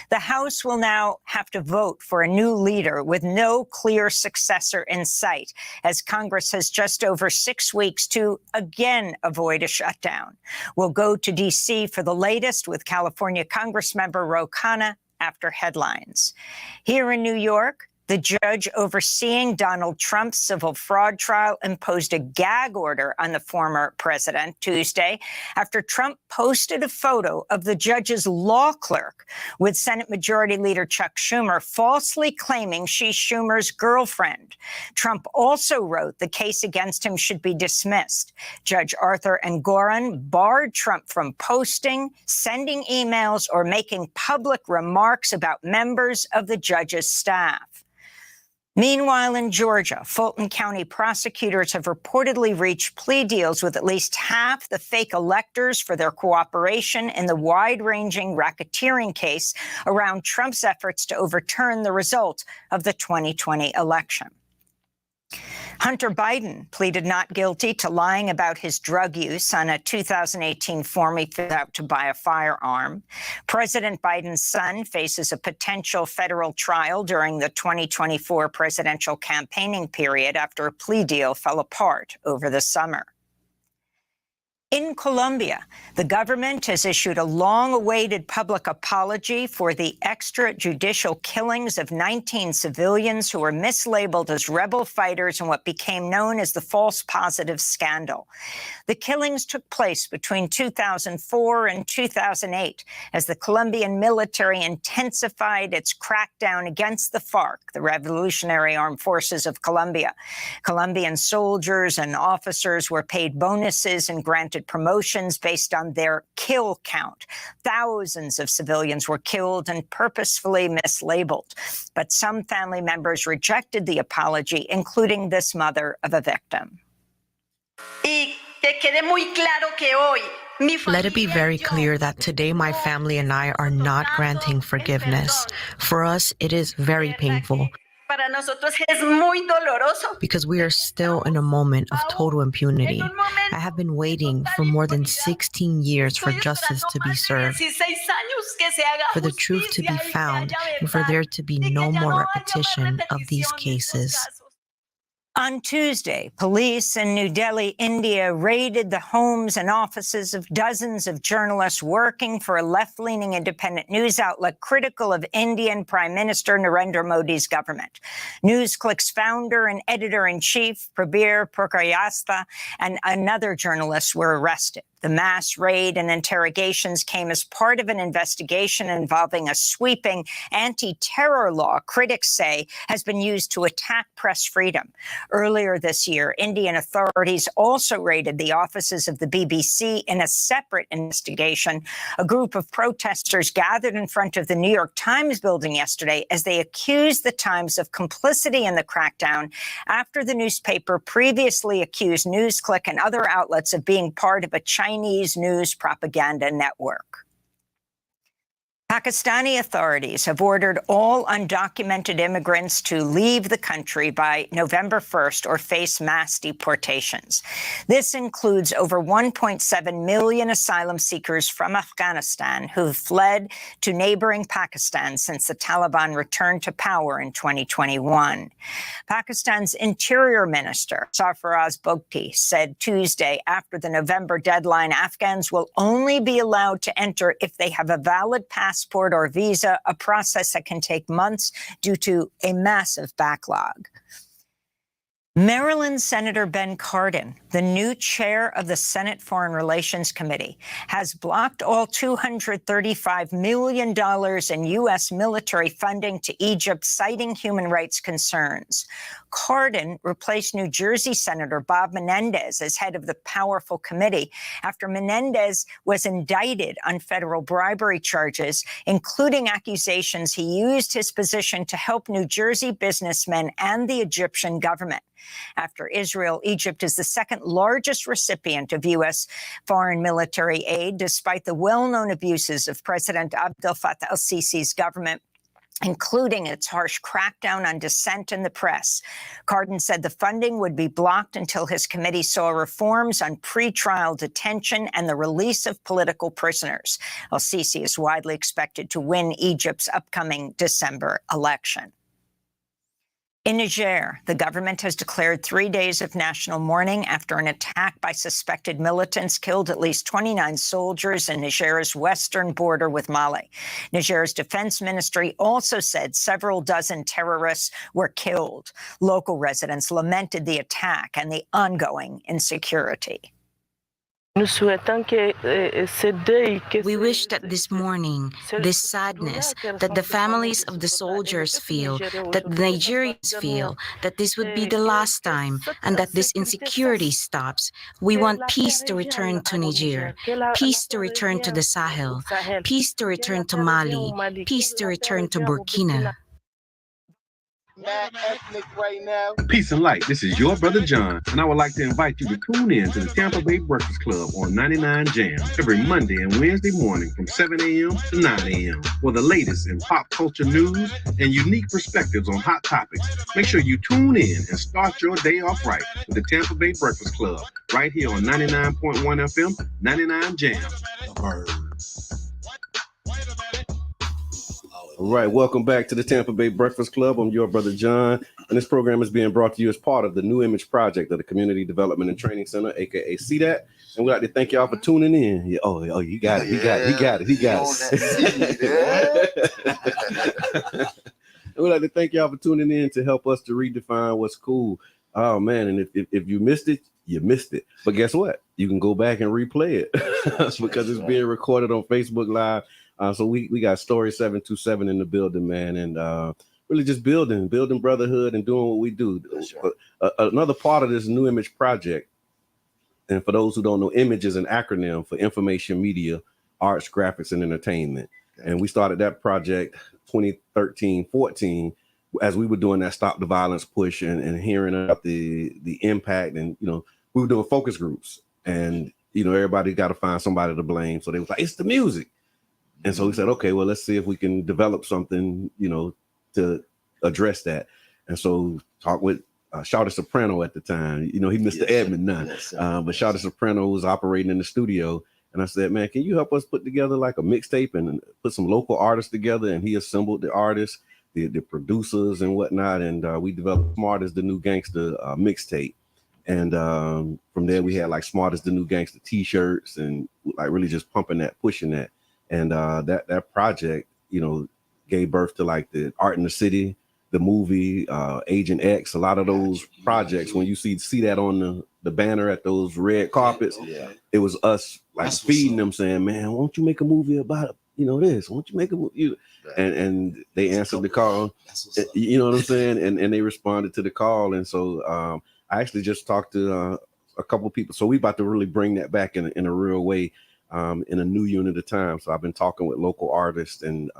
The House will now have to vote for a new leader with no clear successor in sight, as Congress has just over 6 weeks to again avoid a shutdown. We'll go to D.C. for the latest with California Congressmember Ro Khanna after headlines. Here in New York, the judge overseeing Donald Trump's civil fraud trial imposed a gag order on the former president Tuesday after Trump posted a photo of the judge's law clerk with Senate Majority Leader Chuck Schumer, falsely claiming she's Schumer's girlfriend. Trump also wrote the case against him should be dismissed. Judge Arthur Engoron barred Trump from posting, sending emails, or making public remarks about members of the judge's staff. Meanwhile, in Georgia, Fulton County prosecutors have reportedly reached plea deals with at least half the fake electors for their cooperation in the wide-ranging racketeering case around Trump's efforts to overturn the result of the 2020 election. Hunter Biden pleaded not guilty to lying about his drug use on a 2018 form he filled out to buy a firearm. President Biden's son faces a potential federal trial during the 2024 presidential campaigning period after a plea deal fell apart over the summer. In Colombia, the government has issued a long-awaited public apology for the extrajudicial killings of 19 civilians who were mislabeled as rebel fighters in what became known as the false positive scandal. The killings took place between 2004 and 2008 as the Colombian military intensified its crackdown against the FARC, the Revolutionary Armed Forces of Colombia. Colombian soldiers and officers were paid bonuses and granted promotions based on their kill count. Thousands of civilians were killed and purposefully mislabeled. But some family members rejected the apology, including this mother of a victim. Let it be very clear that today my family and I are not granting forgiveness. For us, it is very painful. Because we are still in a moment of total impunity. I have been waiting for more than 16 years for justice to be served, for the truth to be found, and for there to be no more repetition of these cases. On Tuesday, police in New Delhi, India, raided the homes and offices of dozens of journalists working for a left-leaning independent news outlet critical of Indian Prime Minister Narendra Modi's government. NewsClick's founder and editor-in-chief, Prabir Purkayastha, and another journalist were arrested. The mass raid and interrogations came as part of an investigation involving a sweeping anti-terror law critics say has been used to attack press freedom. Earlier this year, Indian authorities also raided the offices of the BBC in a separate investigation. A group of protesters gathered in front of the New York Times building yesterday as they accused the Times of complicity in the crackdown after the newspaper previously accused NewsClick and other outlets of being part of a Chinese Chinese news propaganda network. Pakistani authorities have ordered all undocumented immigrants to leave the country by November 1st or face mass deportations. This includes over 1.7 million asylum seekers from Afghanistan who fled to neighboring Pakistan since the Taliban returned to power in 2021. Pakistan's Interior Minister, Sarfaraz Bogti, said Tuesday after the November deadline, Afghans will only be allowed to enter if they have a valid passport or visa, a process that can take months due to a massive backlog. Maryland Senator Ben Cardin, the new chair of the Senate Foreign Relations Committee, has blocked all $235 million in U.S. military funding to Egypt, citing human rights concerns. Cardin replaced New Jersey Senator Bob Menendez as head of the powerful committee after Menendez was indicted on federal bribery charges, including accusations he used his position to help New Jersey businessmen and the Egyptian government. After Israel, Egypt is the second largest recipient of U.S. foreign military aid, despite the well-known abuses of President Abdel Fattah el-Sisi's government, including its harsh crackdown on dissent in the press. Cardin said the funding would be blocked until his committee saw reforms on pretrial detention and the release of political prisoners. El-Sisi is widely expected to win Egypt's upcoming December election. In Niger, the government has declared 3 days of national mourning after an attack by suspected militants killed at least 29 soldiers in Niger's western border with Mali. Niger's defense ministry also said several dozen terrorists were killed. Local residents lamented the attack and the ongoing insecurity. We wish that this mourning, this sadness, that the families of the soldiers feel, that the Nigerians feel, that this would be the last time and that this insecurity stops. We want peace to return to Niger, peace to return to the Sahel, peace to return to Mali, peace to return to Burkina. Right now. Peace and light. This is your brother John, and I would like to invite you to tune in to the Tampa Bay Breakfast Club on 99 Jam every Monday and Wednesday morning from 7 a.m. to 9 a.m. for the latest in pop culture news and unique perspectives on hot topics. Make sure you tune in and start your day off right with the Tampa Bay Breakfast Club right here on 99.1 FM, 99 Jam. All right, welcome back to the Tampa Bay Breakfast Club. I'm your brother John, and this program is being brought to you as part of the New Image Project of the Community Development and Training Center, aka CDAT. And we'd like to thank y'all for tuning in. Yeah, oh, you got it. He got it. And we'd like to thank y'all for tuning in to help us to redefine what's cool. Oh man, and if you missed it, you missed it. But guess what? You can go back and replay it because it's being recorded on Facebook Live. So we got Story 727 in the building, man, and really just building brotherhood and doing what we do. Right. Another part of this New Image Project, and for those who don't know, IMAGE is an acronym for Information, Media, Arts, Graphics, and Entertainment. Okay. And we started that project 2013-14 as we were doing that Stop the Violence push and hearing about the impact, and we were doing focus groups, and everybody got to find somebody to blame. So they was like, it's the music. And so we said, okay, well, let's see if we can develop something, to address that. And so talk with Shawty Soprano at the time. He missed the admin now. Yes, but Shawty Soprano was operating in the studio. And I said, man, can you help us put together like a mixtape and put some local artists together? And he assembled the artists, the producers and whatnot. And we developed Smart as the New Gangster mixtape. And from there, we had like Smart as the New Gangster t-shirts and like really just pumping that, pushing that. And that project, gave birth to like the Art in the City, the movie, Agent X, a lot of those projects. When you see that on the banner at those red carpets, it was us like feeding them, saying, man, won't you make a movie about this? Won't you make a movie? And they answered the call, you know what I'm saying? And they responded to the call. And so I actually just talked to a couple of people. So we about to really bring that back in a real way. In a new unit of time. So I've been talking with local artists and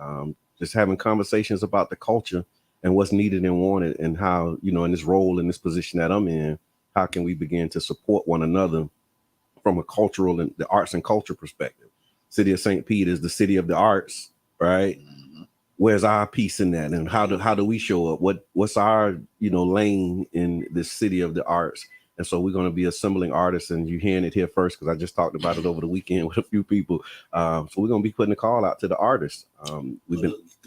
just having conversations about the culture and what's needed and wanted, and how, in this role, in this position that I'm in, how can we begin to support one another from a cultural and the arts and culture perspective. City of St. Pete is the city of the arts, right? Where's our piece in that, and how do we show up? What's our lane in this city of the arts? And so we're going to be assembling artists, and you're hearing it here first because I just talked about it over the weekend with a few people. So we're going to be putting a call out to the artists.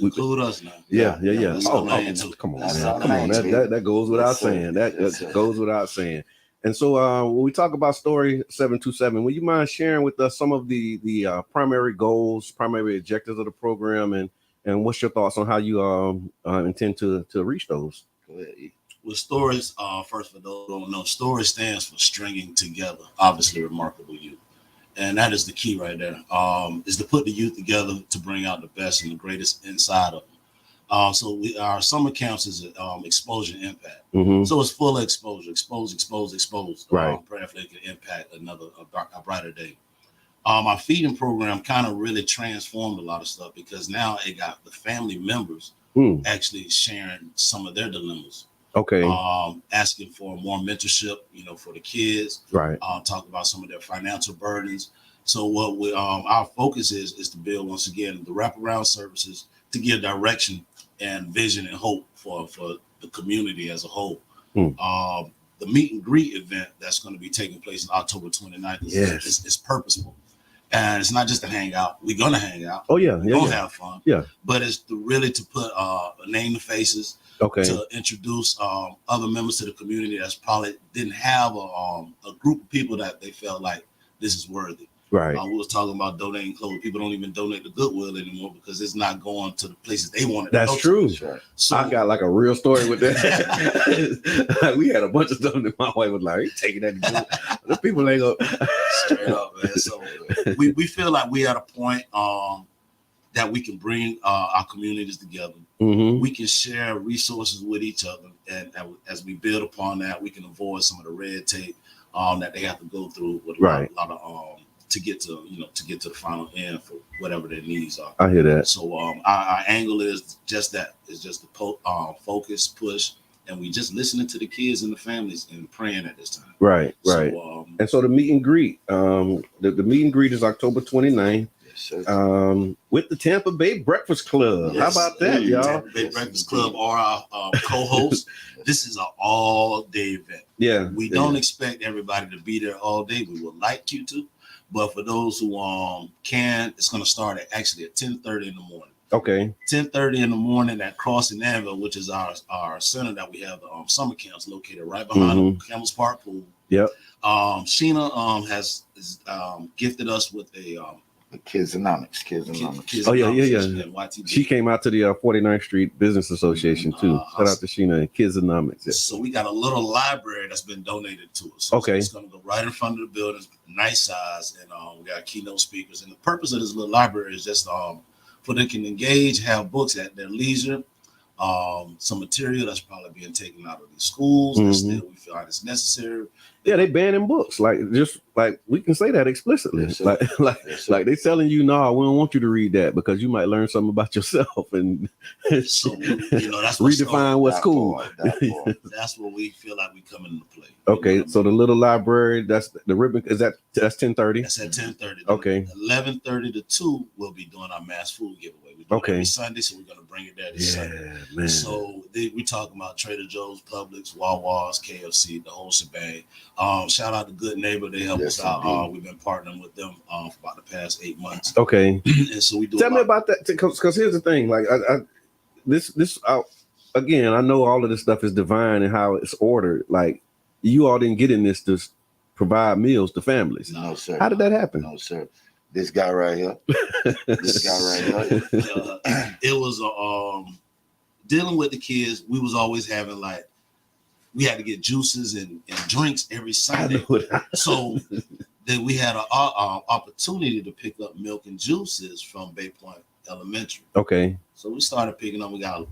Include us now. Yeah. Oh, come on, man. That goes without saying. That goes without saying. And so when we talk about Story 727, will you mind sharing with us some of the primary goals, primary objectives of the program, and what's your thoughts on how you intend to reach those? Go ahead. With stories, first for those who don't know, story stands for stringing together, obviously remarkable youth. And that is the key right there, is to put the youth together to bring out the best and the greatest inside of them. So our summer camps is exposure and impact. So it's full of exposure, expose. Right. Prayerfully can impact a brighter day. Our feeding program kind of really transformed a lot of stuff because now it got the family members actually sharing some of their dilemmas. Okay. Asking for more mentorship, for the kids. Right. Talk about some of their financial burdens. So what we our focus is to build once again the wraparound services to give direction and vision and hope for the community as a whole. The meet and greet event that's going to be taking place on October 29th is purposeful. And it's not just to hang out. We're going to hang out. Oh, yeah. We're going to have fun. Yeah. But it's really to put a name to faces. Okay. To introduce other members to the community that's probably didn't have a group of people that they felt like this is worthy. Right. We was talking about donating clothes. People don't even donate to Goodwill anymore because it's not going to the places they wanted. That's true. Right. So I got like a real story with that. We had a bunch of stuff that my wife was like, "Are you taking that to Goodwill?" The people ain't go straight up, man. So we feel like we at a point that we can bring our communities together. We can share resources with each other, and as we build upon that, we can avoid some of the red tape that they have to go through with a lot of to get to the final end for whatever their needs are. I hear that. So our angle is just that. It's just the focus, push, and we just listening to the kids and the families and praying at this time. Right. So, and so the meet and greet, the meet and greet is October 29th. With the Tampa Bay Breakfast Club. How about that, y'all? Tampa Bay Breakfast Club are our co-hosts. This is an all-day event. Yeah. We don't expect everybody to be there all day. We would like you to, but for those who can, it's going to start at 10:30 in the morning. Okay. 10:30 in the morning at Crossing Anvil, which is our center that we have the summer camps located right behind the Campbell's Park pool. Yep. Sheena has gifted us with a Kids-onomics. Oh yeah. She came out to the 49th Street Business Association too. Shout out to Sheena and Kids-onomics. Yeah. So we got a little library that's been donated to us. So it's going to go right in front of the building, nice size, and we got keynote speakers. And the purpose of this little library is just for they can engage, have books at their leisure, some material that's probably being taken out of these schools that still we feel like it's necessary. Yeah, they banning books. Like we can say that explicitly. Yes, like they telling you, no, we don't want you to read that because you might learn something about yourself and that's redefine what's cool. That's where we feel like we come into play. Okay, so the little library, that's the ribbon. That's 10:30. That's at 10:30. Okay. 11:30 to 2, we'll be doing our mass food giveaway. We do it every Sunday, so we're gonna bring it there this Sunday. Man. So we talking about Trader Joe's, Publix, Wawa's, KFC, the whole shebang. Shout out to Good Neighbor, they help us out. We've been partnering with them for about the past 8 months. Okay. And so we do. Tell me about that, because here's the thing. Like again, I know all of this stuff is divine and how it's ordered. Like you all didn't get in this to provide meals to families. No, sir. How did that happen? No, sir. This guy right here. It was dealing with the kids. We was always having we had to get juices and drinks every Sunday. So then we had an opportunity to pick up milk and juices from Bay Point Elementary. Okay. So we started picking up. We got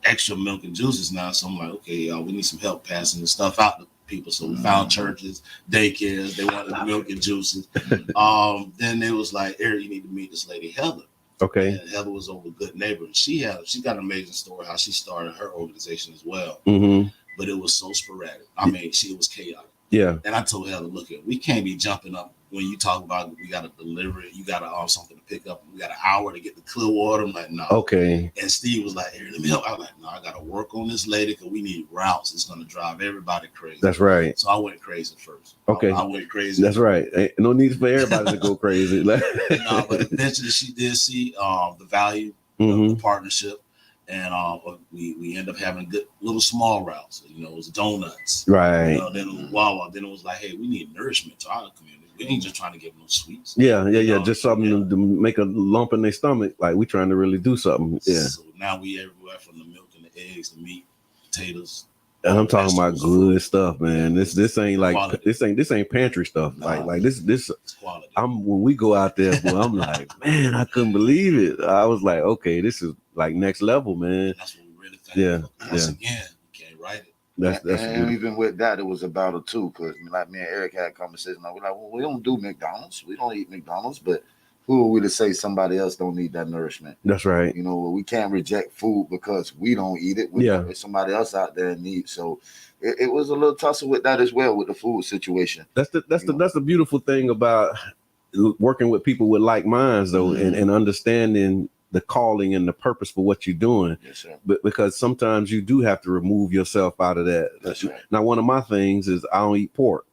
extra milk and juices now. So I'm like, okay, we need some help passing the stuff out to people. So we found churches, daycares. They wanted the milk and juices. Then it was like, Eric, you need to meet this lady, Heather. Okay. And Heather was over Good Neighbor. And she got an amazing story how she started her organization as well. Mm-hmm. But it was so sporadic. I mean, it was chaotic. Yeah. And I told Heather, look, we can't be jumping up when you talk about we got to deliver it. You got to something to pick up. We got an hour to get to Clearwater. I'm like, no. Okay. And Steve was like, here, let me help. I was like, no, I got to work on this lady because we need routes. It's going to drive everybody crazy. That's right. So I went crazy first. Okay. I went crazy. That's right. Ain't no need for everybody to go crazy. No, but eventually she did see the value of the partnership. And we end up having good little small routes. You know, it was donuts. Right. You know, then it was Wawa. Then it was like, hey, we need nourishment to our community. We ain't just trying to give them sweets. Yeah. Just something to make a lump in their stomach. Like we trying to really do something. Yeah. So now we everywhere from the milk and the eggs, the meat, potatoes. And I'm talking about good stuff, man. This ain't like quality. this ain't pantry stuff. Like this quality. When we go out there, boy, I'm like, man, I couldn't believe it. I was like, okay, this is like next level, man. That's what we really think. Yeah. Once again, you can't write it. That's and even with that, it was a battle too, because like me and Eric had a conversation. We're like, well, we don't do McDonald's. We don't eat McDonald's, but who are we to say somebody else don't need that nourishment? That's right. You know, we can't reject food because we don't eat it. There's somebody else out there in need. So it was a little tussle with that as well, with the food situation. That's the beautiful thing about working with people with like minds, though, and understanding the calling and the purpose for what you're doing. Yes, sir. But because sometimes you do have to remove yourself out of that. That's right. Now, one of my things is I don't eat pork.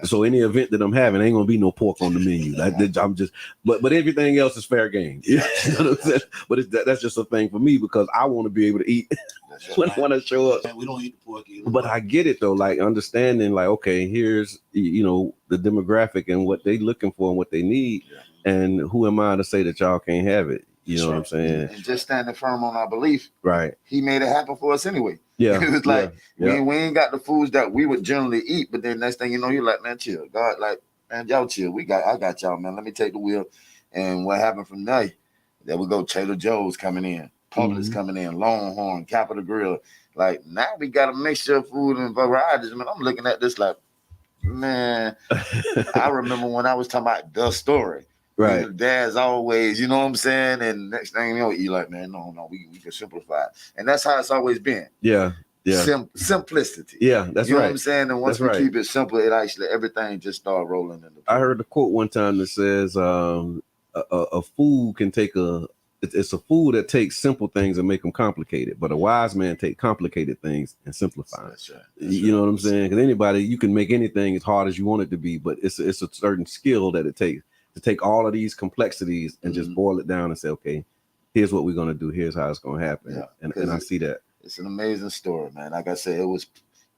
So any event that I'm having, ain't gonna be no pork on the menu. I'm just, but everything else is fair game. You know what I'm saying? But that's just a thing for me because I want to be able to eat when I show up. We don't eat the pork either. But I get it though, like understanding, like okay, here's the demographic and what they looking for and what they need, and who am I to say that y'all can't have it? You know what I'm saying? And just standing firm on our belief. Right. He made it happen for us anyway. Yeah. It was like we ain't got the foods that we would generally eat, but then next thing you know, you're like, man, chill. God, like, man, y'all chill. I got y'all, man. Let me take the wheel. And what happened from there? There we go. Trader Joe's coming in, Publix coming in, Longhorn, Capitol Grill. Like now we got a mixture of food and varieties. Man, I'm looking at this like, man, I remember when I was talking about the story. Right. Dad's always, you know what I'm saying? And next thing you know, you like, man, no, we can simplify it. And that's how it's always been. Yeah. Yeah. Simplicity. Yeah, that's you know right. what I'm saying? And once we keep it simple, it actually everything just start rolling in the I heard a quote one time that says a fool can take it's a fool that takes simple things and make them complicated, but a wise man take complicated things and simplify them. That's right. You know what I'm saying? Because anybody, you can make anything as hard as you want it to be, but it's a certain skill that it takes to take all of these complexities and just boil it down and say, okay, here's what we're going to do. Here's how it's going to happen. Yeah, and I see that. It's an amazing story, man. Like I said, it was,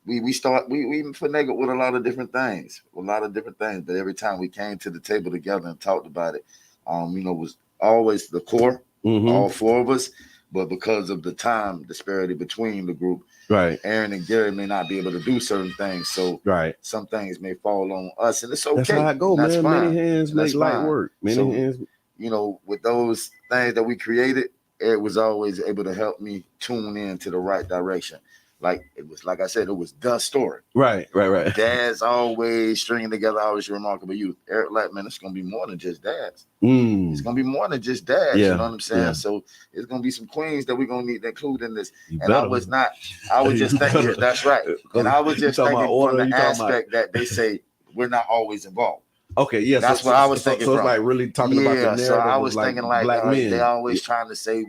we even finagled with a lot of different things, but every time we came to the table together and talked about it, it was always the core, all four of us, but because of the time disparity between the group, right, Aaron and Gary may not be able to do certain things, so some things may fall on us, and it's okay. That's how I go, man. Many hands make light work. Many hands. With those things that we created, Eric was always able to help me tune in to the right direction. Like it was, like I said, it was the story. Right. Dad's always stringing together always remarkable youth. Eric, like, man, it's gonna be more than just dads. It's gonna be more than just dads. Yeah. You know what I'm saying? Yeah. So it's gonna be some queens that we're gonna need to include in this. I was just thinking that's right. And I was just thinking from the aspect that they say we're not always involved. Okay, yeah, that's what I was thinking. So it's like really talking about the narrative. So I was thinking like black men. They always trying to say,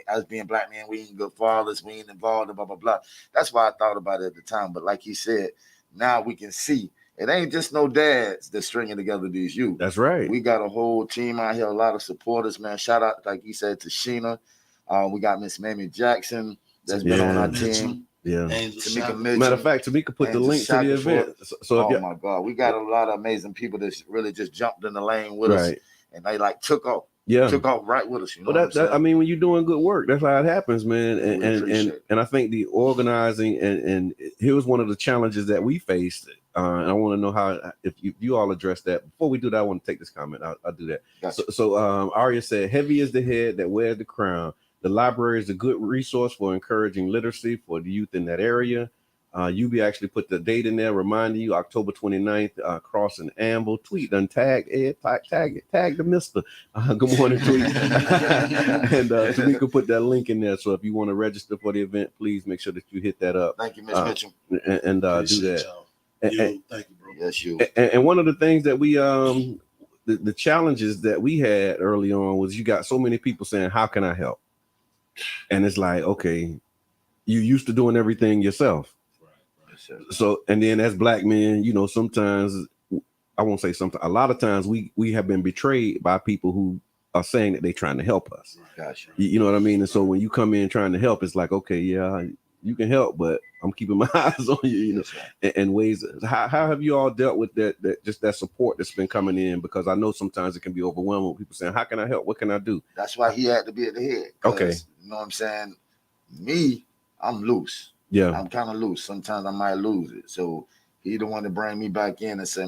as being black men, we ain't good fathers, we ain't involved, blah blah blah. That's why I thought about it at the time. But like he said, now we can see it ain't just no dads that's stringing together these youth. That's right. We got a whole team out here, a lot of supporters, man. Shout out, like he said, to Sheena. We got Miss Mamie Jackson that's been on our team. Yeah. Tamika Mitchell. Matter of fact, Tamika put the link to the event. So oh my God, we got a lot of amazing people that really just jumped in the lane with us, and they like took off. Yeah, took off right with us. You know, I mean, when you're doing good work, that's how it happens, man. And I think the organizing and here was one of the challenges that we faced. And I want to know how if you all address that. Before we do that, I want to take this comment. I'll do that. Gotcha. So Arya said, "Heavy is the head that wears the crown. The library is a good resource for encouraging literacy for the youth in that area." UB actually put the date in there, reminding you October 29th, crossing Amble. Tweet and tag Ed, tag the mister. Good morning, tweet. And Tamika put that link in there. So if you want to register for the event, please make sure that you hit that up. Thank you, Ms. Mitchell. And do that. Thank you, bro. Yes, you. And one of the things that we the challenges that we had early on was you got so many people saying, how can I help? And it's like, okay, you used to doing everything yourself. Right. So, and then as black men, sometimes, I won't say something, a lot of times we have been betrayed by people who are saying that they're trying to help us. Gotcha. You know what I mean? And so when you come in trying to help, it's like, okay, yeah, you can help, but I'm keeping my eyes on you, and ways. How have you all dealt with that just that support that's been coming in? Because I know sometimes it can be overwhelming with people saying, how can I help? What can I do? That's why he had to be at the head. Okay. You know what I'm saying? Me, I'm loose. Yeah. I'm kind of loose. Sometimes I might lose it. So he the one to bring me back in and say,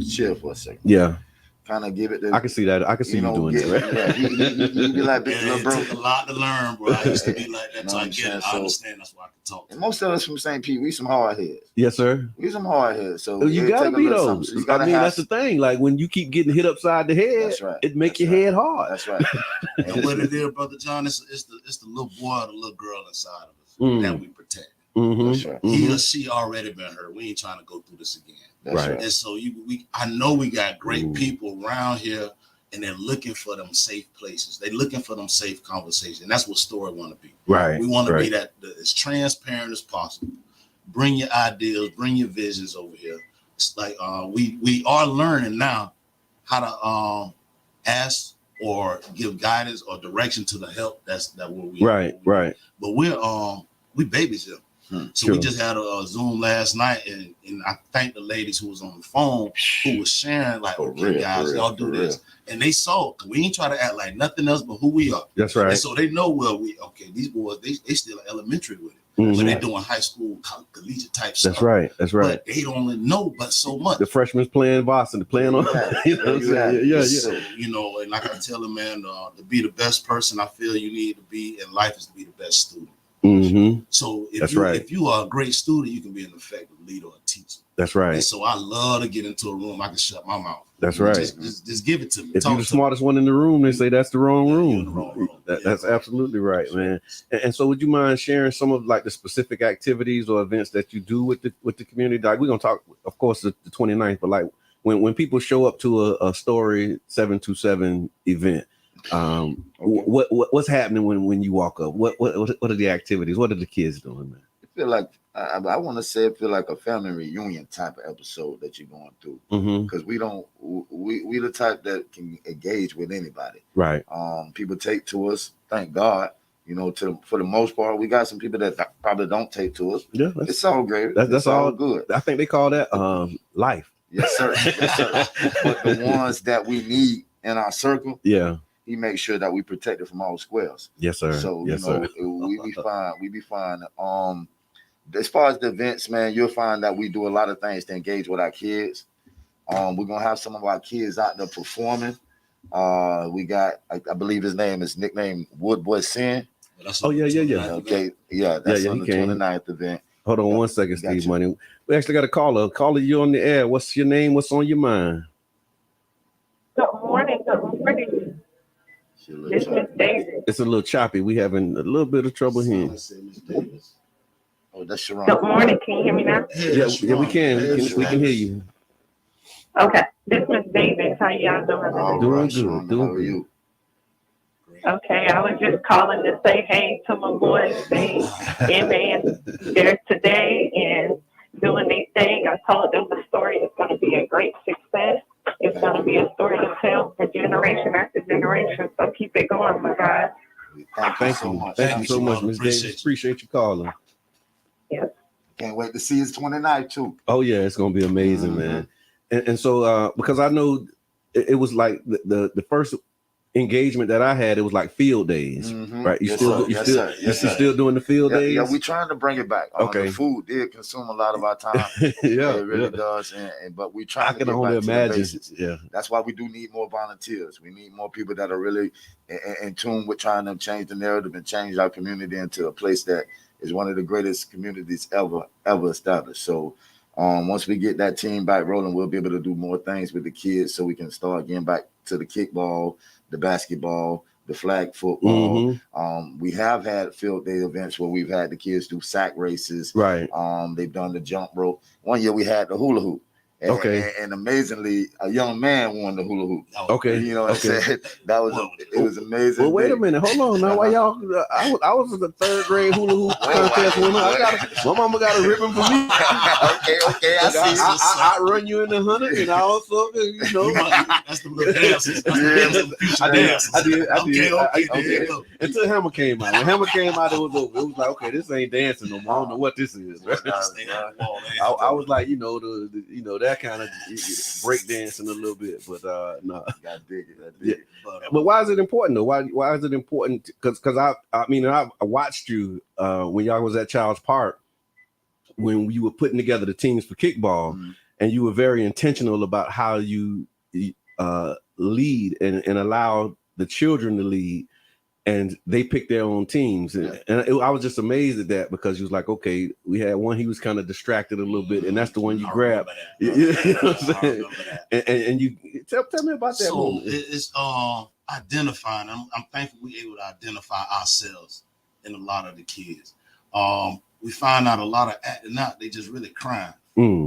chill for a second. Yeah. Kind of give it to. I can see that. I can see you doing that. Right? Yeah, he be like, big little bro. It took a lot to learn, bro. I used to be like that, so I get it. I understand. That's why I can talk. And most of us from St. Pete, we some hard heads. Yes, sir. We some hard heads. So you gotta be though. So that's the thing. Like when you keep getting hit upside the head, that's right. It make your head hard. That's right. And what it is, Brother John, it's the little boy or the little girl inside of us that we protect. Mm-hmm. Right. He or she already been hurt. We ain't trying to go through this again. That's right. And so I know we got great people around here, and they're looking for them safe places. They're looking for them safe conversations. And that's what S.T.O.R.Y want to be. Right. We want to be that as transparent as possible. Bring your ideas, bring your visions over here. It's like we are learning now how to ask or give guidance or direction to the help that we right. But we babies here. So we just had a Zoom last night, and I thank the ladies who was on the phone who was sharing like, okay, guys, y'all do this. And they saw, we ain't try to act like nothing else but who we are. That's right. And so they know these boys, they still elementary with it. But they doing high school, collegiate type stuff. That's right. That's right. But they don't know but so much. The freshmen playing varsity, playing on. You know what I'm saying? Yeah. So, and like I tell them, man, to be the best person I feel you need to be in life is to be the best student. Mm-hmm. So if you are a great student, you can be an effective leader or teacher. That's right. And so I love to get into a room. I can shut my mouth. That's right. Just give it to me. If you're the smartest one in the room, they say that's the wrong room. That's absolutely right, man. And so would you mind sharing some of like the specific activities or events that you do with the community? Like we're gonna talk, of course, the 29th, but like when people show up to a S.T.O.R.Y 727 event, what's happening when you walk up? What are the activities? What are the kids doing, man? I feel like I want to say it feel like a family reunion type of episode that you're going through, because we the type that can engage with anybody. Right. People take to us, thank God. For the most part, we got some people that probably don't take to us. Yeah, it's all great. That's all good. I think they call that life. Yes, sir. Yes, sir. But the ones that we need in our circle, he makes sure that we protect it from all squares. Yes, sir. So yes, we be fine. We be fine. As far as the events, man, you'll find that we do a lot of things to engage with our kids. We're gonna have some of our kids out there performing. We got, I believe his name is nicknamed Wood Boy Sin. Oh yeah. Okay, that's on the 29th event. Hold on 1 second, Steve Money. We actually got a caller. Caller, you on the air. What's your name? What's on your mind? Good morning. This is David. It's a little choppy. We having a little bit of trouble here. Oh, that's Sharon. Good morning. Can you hear me now? Yeah, we can. We can hear you. Okay. This is David. How y'all doing? Doing good. Doing good. Okay, I was just calling to say hey to my boys. They they're today and doing their thing. I told them the story is going to be a great success. It's going to be a story to tell for generation after generation. So keep it going, my guys. Thank you so much, Ms. Davis. Appreciate you calling. Yes. Can't wait to see his 29th too. Oh yeah, it's going to be amazing, man. And so because I know it was like the first engagement that I had, it was like field days, right? You still doing the field days? Yeah, we're trying to bring it back. Okay. The food did consume a lot of our time. Yeah, it really does. But we try to get back to the basics. Yeah. That's why we do need more volunteers. We need more people that are really in tune with trying to change the narrative and change our community into a place that is one of the greatest communities ever established. So once we get that team back rolling, we'll be able to do more things with the kids so we can start getting back to the kickball, the basketball, the flag football. We have had field day events where we've had the kids do sack races. Right. They've done the jump rope. One year we had the hula hoop. And amazingly, a young man won the hula hoop. Okay. You know what I'm saying? That was it was amazing. Well, wait a minute. Hold on. Now, why y'all? I was in the 3rd grade hula hoop contest winner. My mama got a ribbon for me. okay. I see. I run you in the 100, and I also, That's the little dances. I did. Until Hammer came out. When Hammer came out, it was over. It was like, okay, this ain't dancing no more. I don't know what this is. Right? I was like, that kind of break dancing a little bit, but no. I dig it. But why is it important though? Why is it important? Because I watched you when y'all was at Child's Park when you were putting together the teams for kickball, and you were very intentional about how you lead and allow the children to lead. And they picked their own teams. I was just amazed at that because he was like, okay, we had one, he was kind of distracted a little bit, and that's the one you grabbed. You know what I'm saying? And you tell me about that moment. It's identifying. I'm thankful we able to identify ourselves in a lot of the kids. We find out a lot of acting out, they just really crying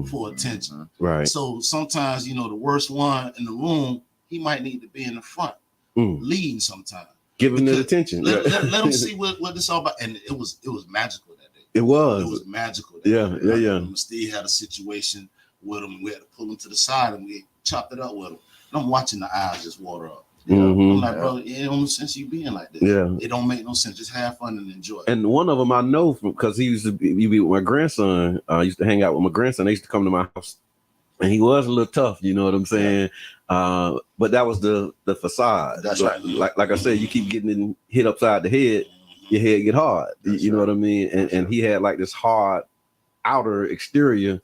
for attention. Right. So sometimes, the worst one in the room, he might need to be in the front, leading sometimes. Give him the attention. Let them see what this all about. And it was magical that day. It was. It was magical. Yeah. Steve had a situation with him. We had to pull him to the side and we chopped it up with him. And I'm watching the eyes just water up. I'm like, brother, it don't make sense you being like this. Yeah. It don't make no sense. Just have fun and enjoy it. And one of them I know because he used to be with my grandson. I used to hang out with my grandson. They used to come to my house. And he was a little tough, you know what I'm saying? But that was the facade. That's right. Like I said, you keep getting hit upside the head, your head get hard. You know what I mean? And he had like this hard outer exterior,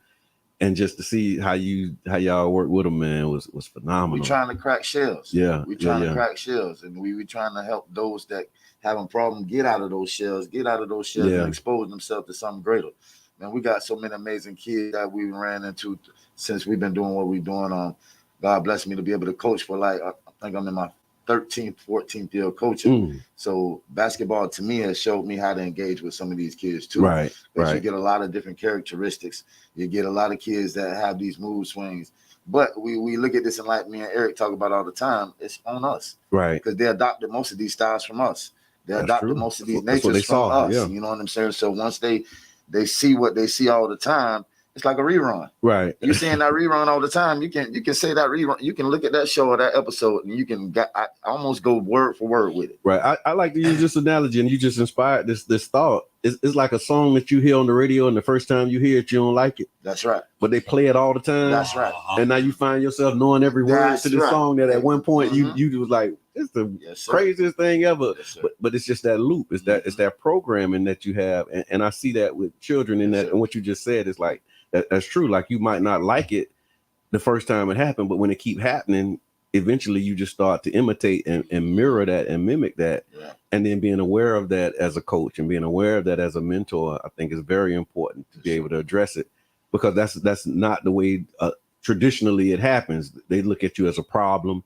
and just to see how y'all work with him, man, was phenomenal. We trying to crack shells. Yeah. We trying to crack shells, and we trying to help those that having a problem get out of those shells, and expose themselves to something greater. Man, we got so many amazing kids that we ran into since we've been doing what we're doing. God bless me to be able to coach for I think I'm in my 13th, 14th year of coaching. So basketball to me has showed me how to engage with some of these kids too. Right. You get a lot of different characteristics. You get a lot of kids that have these mood swings. But we look at this and like me and Eric talk about all the time, it's on us. Right. Because they adopted most of these styles from us. They adopted most of these natures from us. Yeah. You know what I'm saying? So once they see what they see all the time, it's like a rerun. Right. You're seeing that rerun all the time. You can say that rerun. You can look at that show or that episode, and you can I almost go word for word with it. Right. I like to use this analogy, and you just inspired this thought. It's like a song that you hear on the radio, and the first time you hear it, you don't like it. That's right. But they play it all the time. That's right. And now you find yourself knowing every word to the song that at one point you was like, it's the craziest thing ever. Yes, but it's just that loop. It's that programming that you have, and I see that with children in that. And what you just said is like that's true. Like you might not like it the first time it happened, but when it keep happening, eventually you just start to imitate and mirror that and mimic that. Yeah. And then being aware of that as a coach and being aware of that as a mentor, I think is very important to be able to address it, because that's not the way traditionally it happens. They look at you as a problem,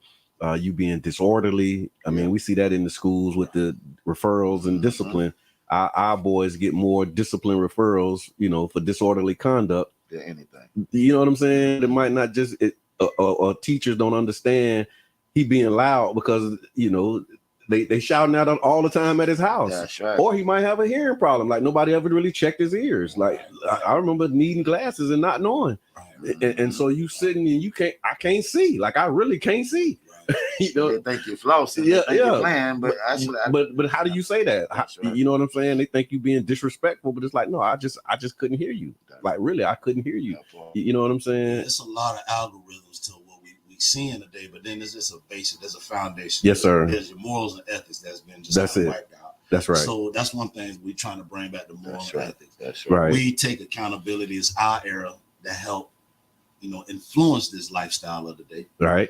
you being disorderly. I mean, we see that in the schools with the referrals and discipline. Our boys get more discipline referrals, for disorderly conduct. Yeah, anything. You know what I'm saying? It might not just or teachers don't understand he being loud because they shouting out all the time at his house. That's right. Or he might have a hearing problem. Like nobody ever really checked his ears. Like I remember needing glasses and not knowing. And so you sitting and I can't see. Like I really can't see. They think you're flossing. They think you're playing, but actually, but how do you say that? Right. You know what I'm saying? They think you being disrespectful, but it's like, no, I just couldn't hear you. Like really, I couldn't hear you. You know what I'm saying? It's a lot of algorithms to what we seeing today, but then there's just a basic, there's a foundation. Yes, sir. There's your morals and ethics that's been just wiped out. That's right. So that's one thing we're trying to bring back the morals and ethics. That's right. We take accountability as our era that help influence this lifestyle of the day. Right.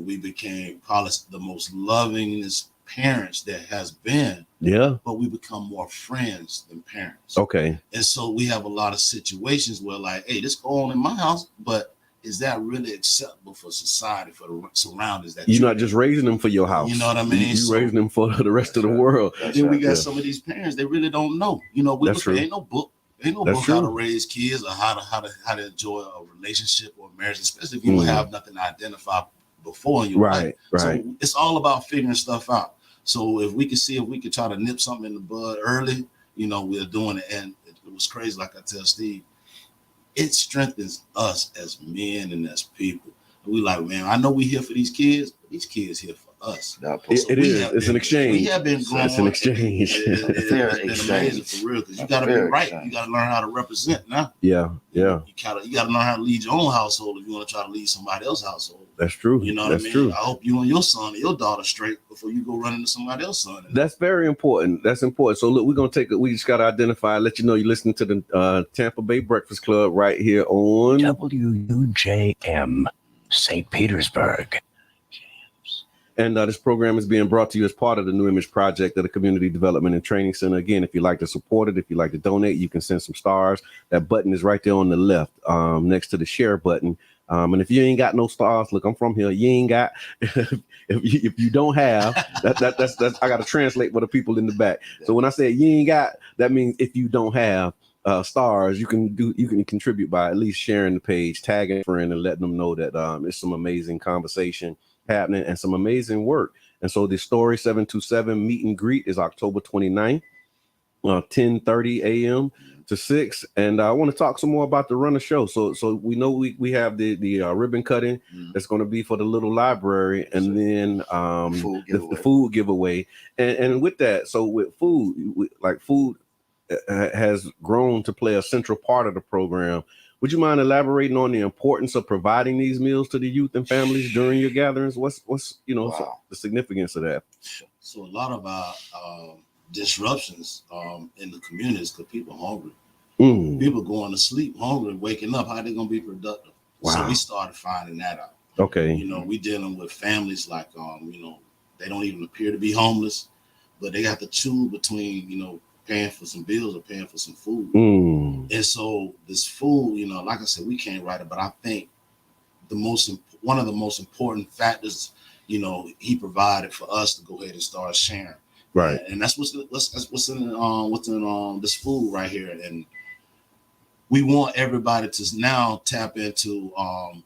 We became probably the most lovingest parents there has been. Yeah. But we become more friends than parents. Okay. And so we have a lot of situations where like, hey, this go on in my house, but is that really acceptable for society, for the surroundings that you're not just raising them for your house? You know what I mean? You're raising them for the rest of the world. And then we got some of these parents, they really don't know. You know, ain't no book how to raise kids or how to enjoy a relationship or marriage, especially if you don't have nothing to identify before in your life. So it's all about figuring stuff out. So if we could try to nip something in the bud early, you know, we're doing it. And it was crazy, like I tell Steve, it strengthens us as men and as people. We like, man, I know we here for these kids, but these kids here for us. It's an exchange. We have been growing. It's an exchange. It's been amazing for real, because you got to be right. You got to learn how to represent now. Yeah. You got to learn how to lead your own household if you want to try to lead somebody else's household. That's true. You know what I mean? True. I hope you and your son or your daughter straight before you go run into somebody else's son. That's very important. That's important. So look, we just got to identify, let you know you're listening to the Tampa Bay Breakfast Club right here on WUJM, St. Petersburg. And this program is being brought to you as part of the New Image Project of the Community Development and Training Center. Again, if you'd like to support it, if you'd like to donate, you can send some stars. That button is right there on the left, next to the share button. And if you ain't got no stars, look, I'm from here. You ain't got. if you don't have, that's I got to translate for the people in the back. So when I say you ain't got, that means if you don't have stars, you can contribute by at least sharing the page, tagging a friend, and letting them know that it's some amazing conversation happening and some amazing work. And so the S.T.O.R.Y 727 meet and greet is October 29th, 10:30 a.m. to 6. And I want to talk some more about the runner show. So we know we have the ribbon cutting that's going to be for the little library, and then the food giveaway. And with that, so with food, food has grown to play a central part of the program. Would you mind elaborating on the importance of providing these meals to the youth and families during your gatherings? What's the significance of that? So a lot of our disruptions in the communities because people are hungry. People going to sleep hungry, waking up. How they gonna be productive? Wow. So we started finding that out. Okay. You know, we dealing with families like they don't even appear to be homeless, but they got to choose between paying for some bills or paying for some food. And so this food, like I said, we can't write it, but I think one of the most important factors, he provided for us to go ahead and start sharing. Right. And that's what's in this food right here. And we want everybody to now tap into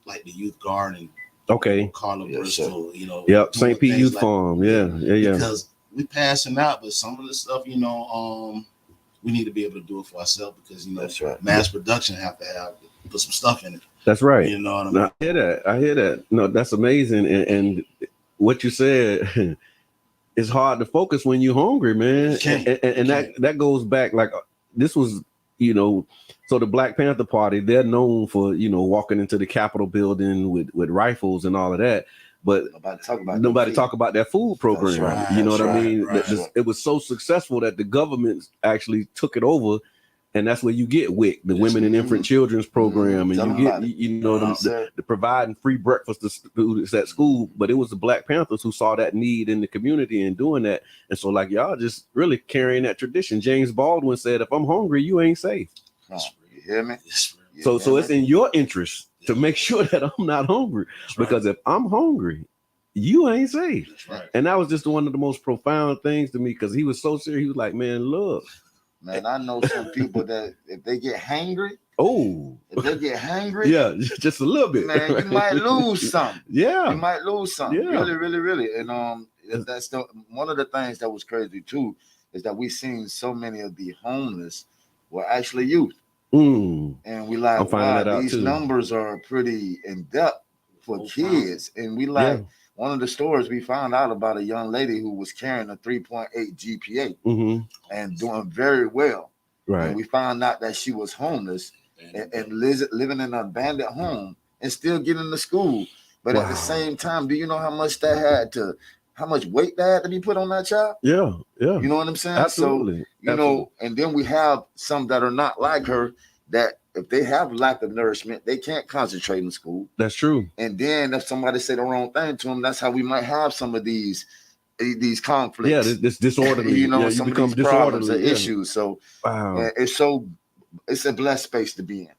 like the youth garden. Okay. Carla Bristol, Yep. St. Pete Youth Farm. Yeah. Because we passing out, but some of the stuff, we need to be able to do it for ourselves because that's right. Mass production have to put some stuff in it. That's right. You know what I mean? I hear that. No, that's amazing. And what you said, it's hard to focus when you're hungry, man. And that goes back like this was, so the Black Panther Party, they're known for, walking into the Capitol building with rifles and all of that. But nobody talk about that food program. Right, you know what I mean? Right. It was so successful that the government actually took it over, and that's where you get WIC, the Women and Infant Children's Program, and you get the providing free breakfast to students at school. But it was the Black Panthers who saw that need in the community and doing that, and so like y'all just really carrying that tradition. James Baldwin said, "If I'm hungry, you ain't safe." You hear me? So it's in your interest to make sure that I'm not hungry, because if I'm hungry, you ain't safe. Right. And that was just one of the most profound things to me, because he was so serious. He was like, man, look. Man, I know some people that if they get hangry, yeah, just a little bit, man, you might lose something. Yeah. You might lose something. Yeah. Really, really, really. And that's one of the things that was crazy too, is that we seen so many of the homeless were actually youth. And we like, wow, these numbers are pretty in depth for kids. And we like, one of the stories we found out about a young lady who was carrying a 3.8 GPA and doing very well. Right. And we found out that she was homeless and living in an abandoned home and still getting to school. But at the same time, do you know how much weight that had to be put on that child? Yeah. You know what I'm saying? Absolutely. So, and then we have some that are not like her, that if they have lack of nourishment, they can't concentrate in school. That's true. And then if somebody say the wrong thing to them, that's how we might have some of these conflicts. Yeah, this disorderly. Some of these problems or issues. So wow. It's a blessed space to be in.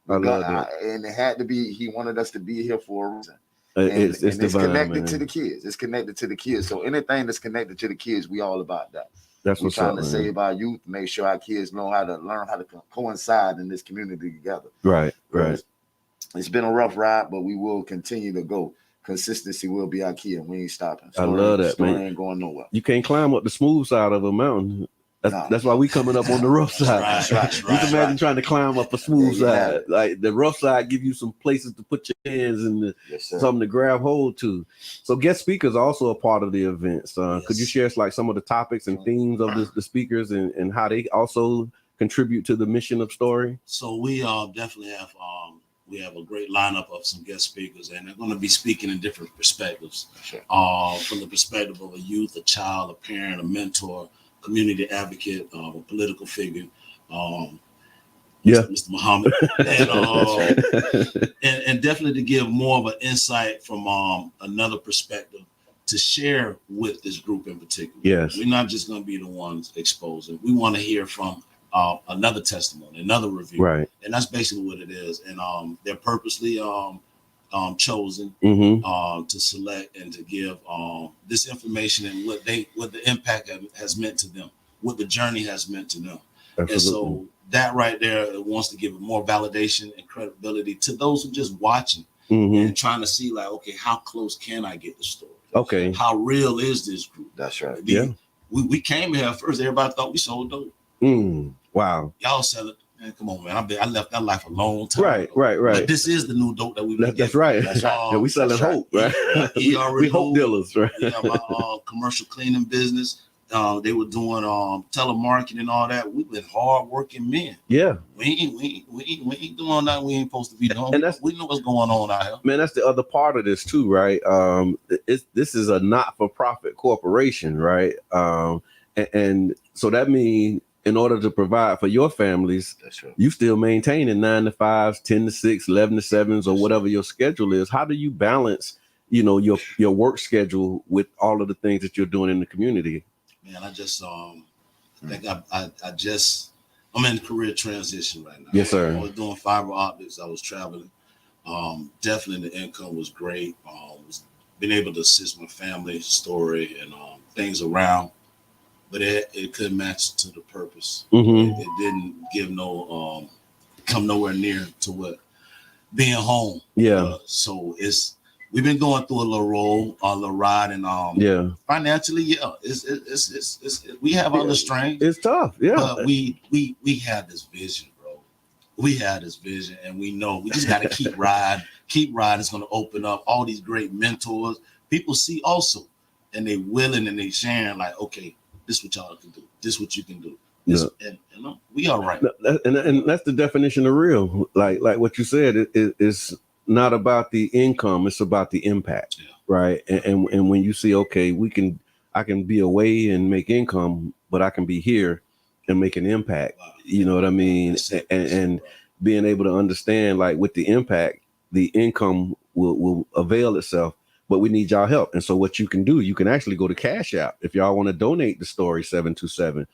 And it had to be. He wanted us to be here for a reason. It's divine, connected man. to the kids. It's connected to the kids. So anything that's connected to the kids, we all about that. That's what's trying up, to man. save our youth, make sure our kids learn how to coincide in this community together. Right. It's been a rough ride, but we will continue to go. Consistency will be our key, and we ain't stopping. I love that, man. Ain't going nowhere. You can't climb up the smooth side of a mountain. That's why we coming up on the rough side. That's you can imagine trying to climb up a smooth side. Like the rough side give you some places to put your hands and something to grab hold to. So guest speakers are also a part of the event. Could you share like some of the topics and themes of the speakers and how they also contribute to the mission of S.T.O.R.Y? So we definitely have we have a great lineup of some guest speakers, and they're going to be speaking in different perspectives. From the perspective of a youth, a child, a parent, a mentor, community advocate, a political figure, Mr. Muhammad, and definitely to give more of an insight from another perspective to share with this group in particular. Yes, we're not just going to be the ones exposing. We want to hear from another testimony, another review, right? And that's basically what it is. And they're purposely chosen to select and to give this information and what the impact has meant to them, what the journey has meant to them. Absolutely. And so that right there, it wants to give more validation and credibility to those who just watching and trying to see like, okay, how close can I get the story? Okay, how real is this group? That's right. We came here first. Everybody thought we sold dope. Wow, y'all sell it. Man, come on, man. I left that life a long time ago. Right. But this is the new dope that we. That's right. Yeah, we selling hope, right? We hope dealers, right? Yeah, my commercial cleaning business. They were doing telemarketing and all that. We've been hard-working men. Yeah, we ain't doing that. We ain't supposed to be doing. And we know what's going on out here. Man, that's the other part of this too, right? This is a not-for-profit corporation, right? And so that means, in order to provide for your families, you still maintaining 9 to 5s, 10 to 6, 11 to 7s, or whatever your schedule is. How do you balance, your work schedule with all of the things that you're doing in the community? Man, I just think I'm in career transition right now. Yes, sir. I was doing fiber optics. I was traveling. Definitely the income was great. Been able to assist my family story and things around. But it couldn't match to the purpose. It didn't give come nowhere near to what being home. Yeah. So we've been going through a little ride, and financially, it's we have other strains. It's tough, yeah. But we have this vision, bro. We have this vision, and we know we just got to keep riding. Keep riding. It's going to open up all these great mentors. People see also, and they willing and they sharing like, okay. This is what y'all can do. This is what you can do. And we all right. And that's the definition of real. Like what you said, it's not about the income. It's about the impact, right? And when you see, okay, I can be away and make income, but I can be here and make an impact. Wow. You know what I mean? And being able to understand, like with the impact, the income will avail itself. But we need y'all help. And so what you can do, you can actually go to Cash App. If y'all want to donate the S.T.O.R.Y 727,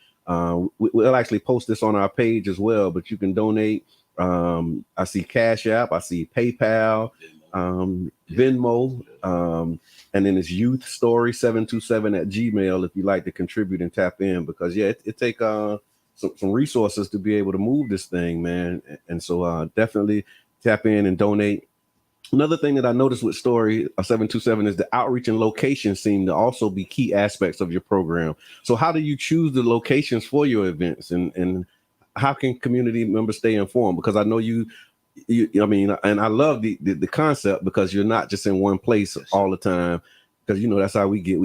we'll actually post this on our page as well, but you can donate. I see Cash App, I see PayPal, Venmo, and then it's Youth S.T.O.R.Y 727 at Gmail if you like to contribute and tap in, because it take some resources to be able to move this thing, man. And so definitely tap in and donate. Another thing that I noticed with S.T.O.R.Y 727 is the outreach and location seem to also be key aspects of your program. So how do you choose the locations for your events, and how can community members stay informed? Because I know I mean, and I love the concept, because you're not just in one place all the time. Because that's how we get.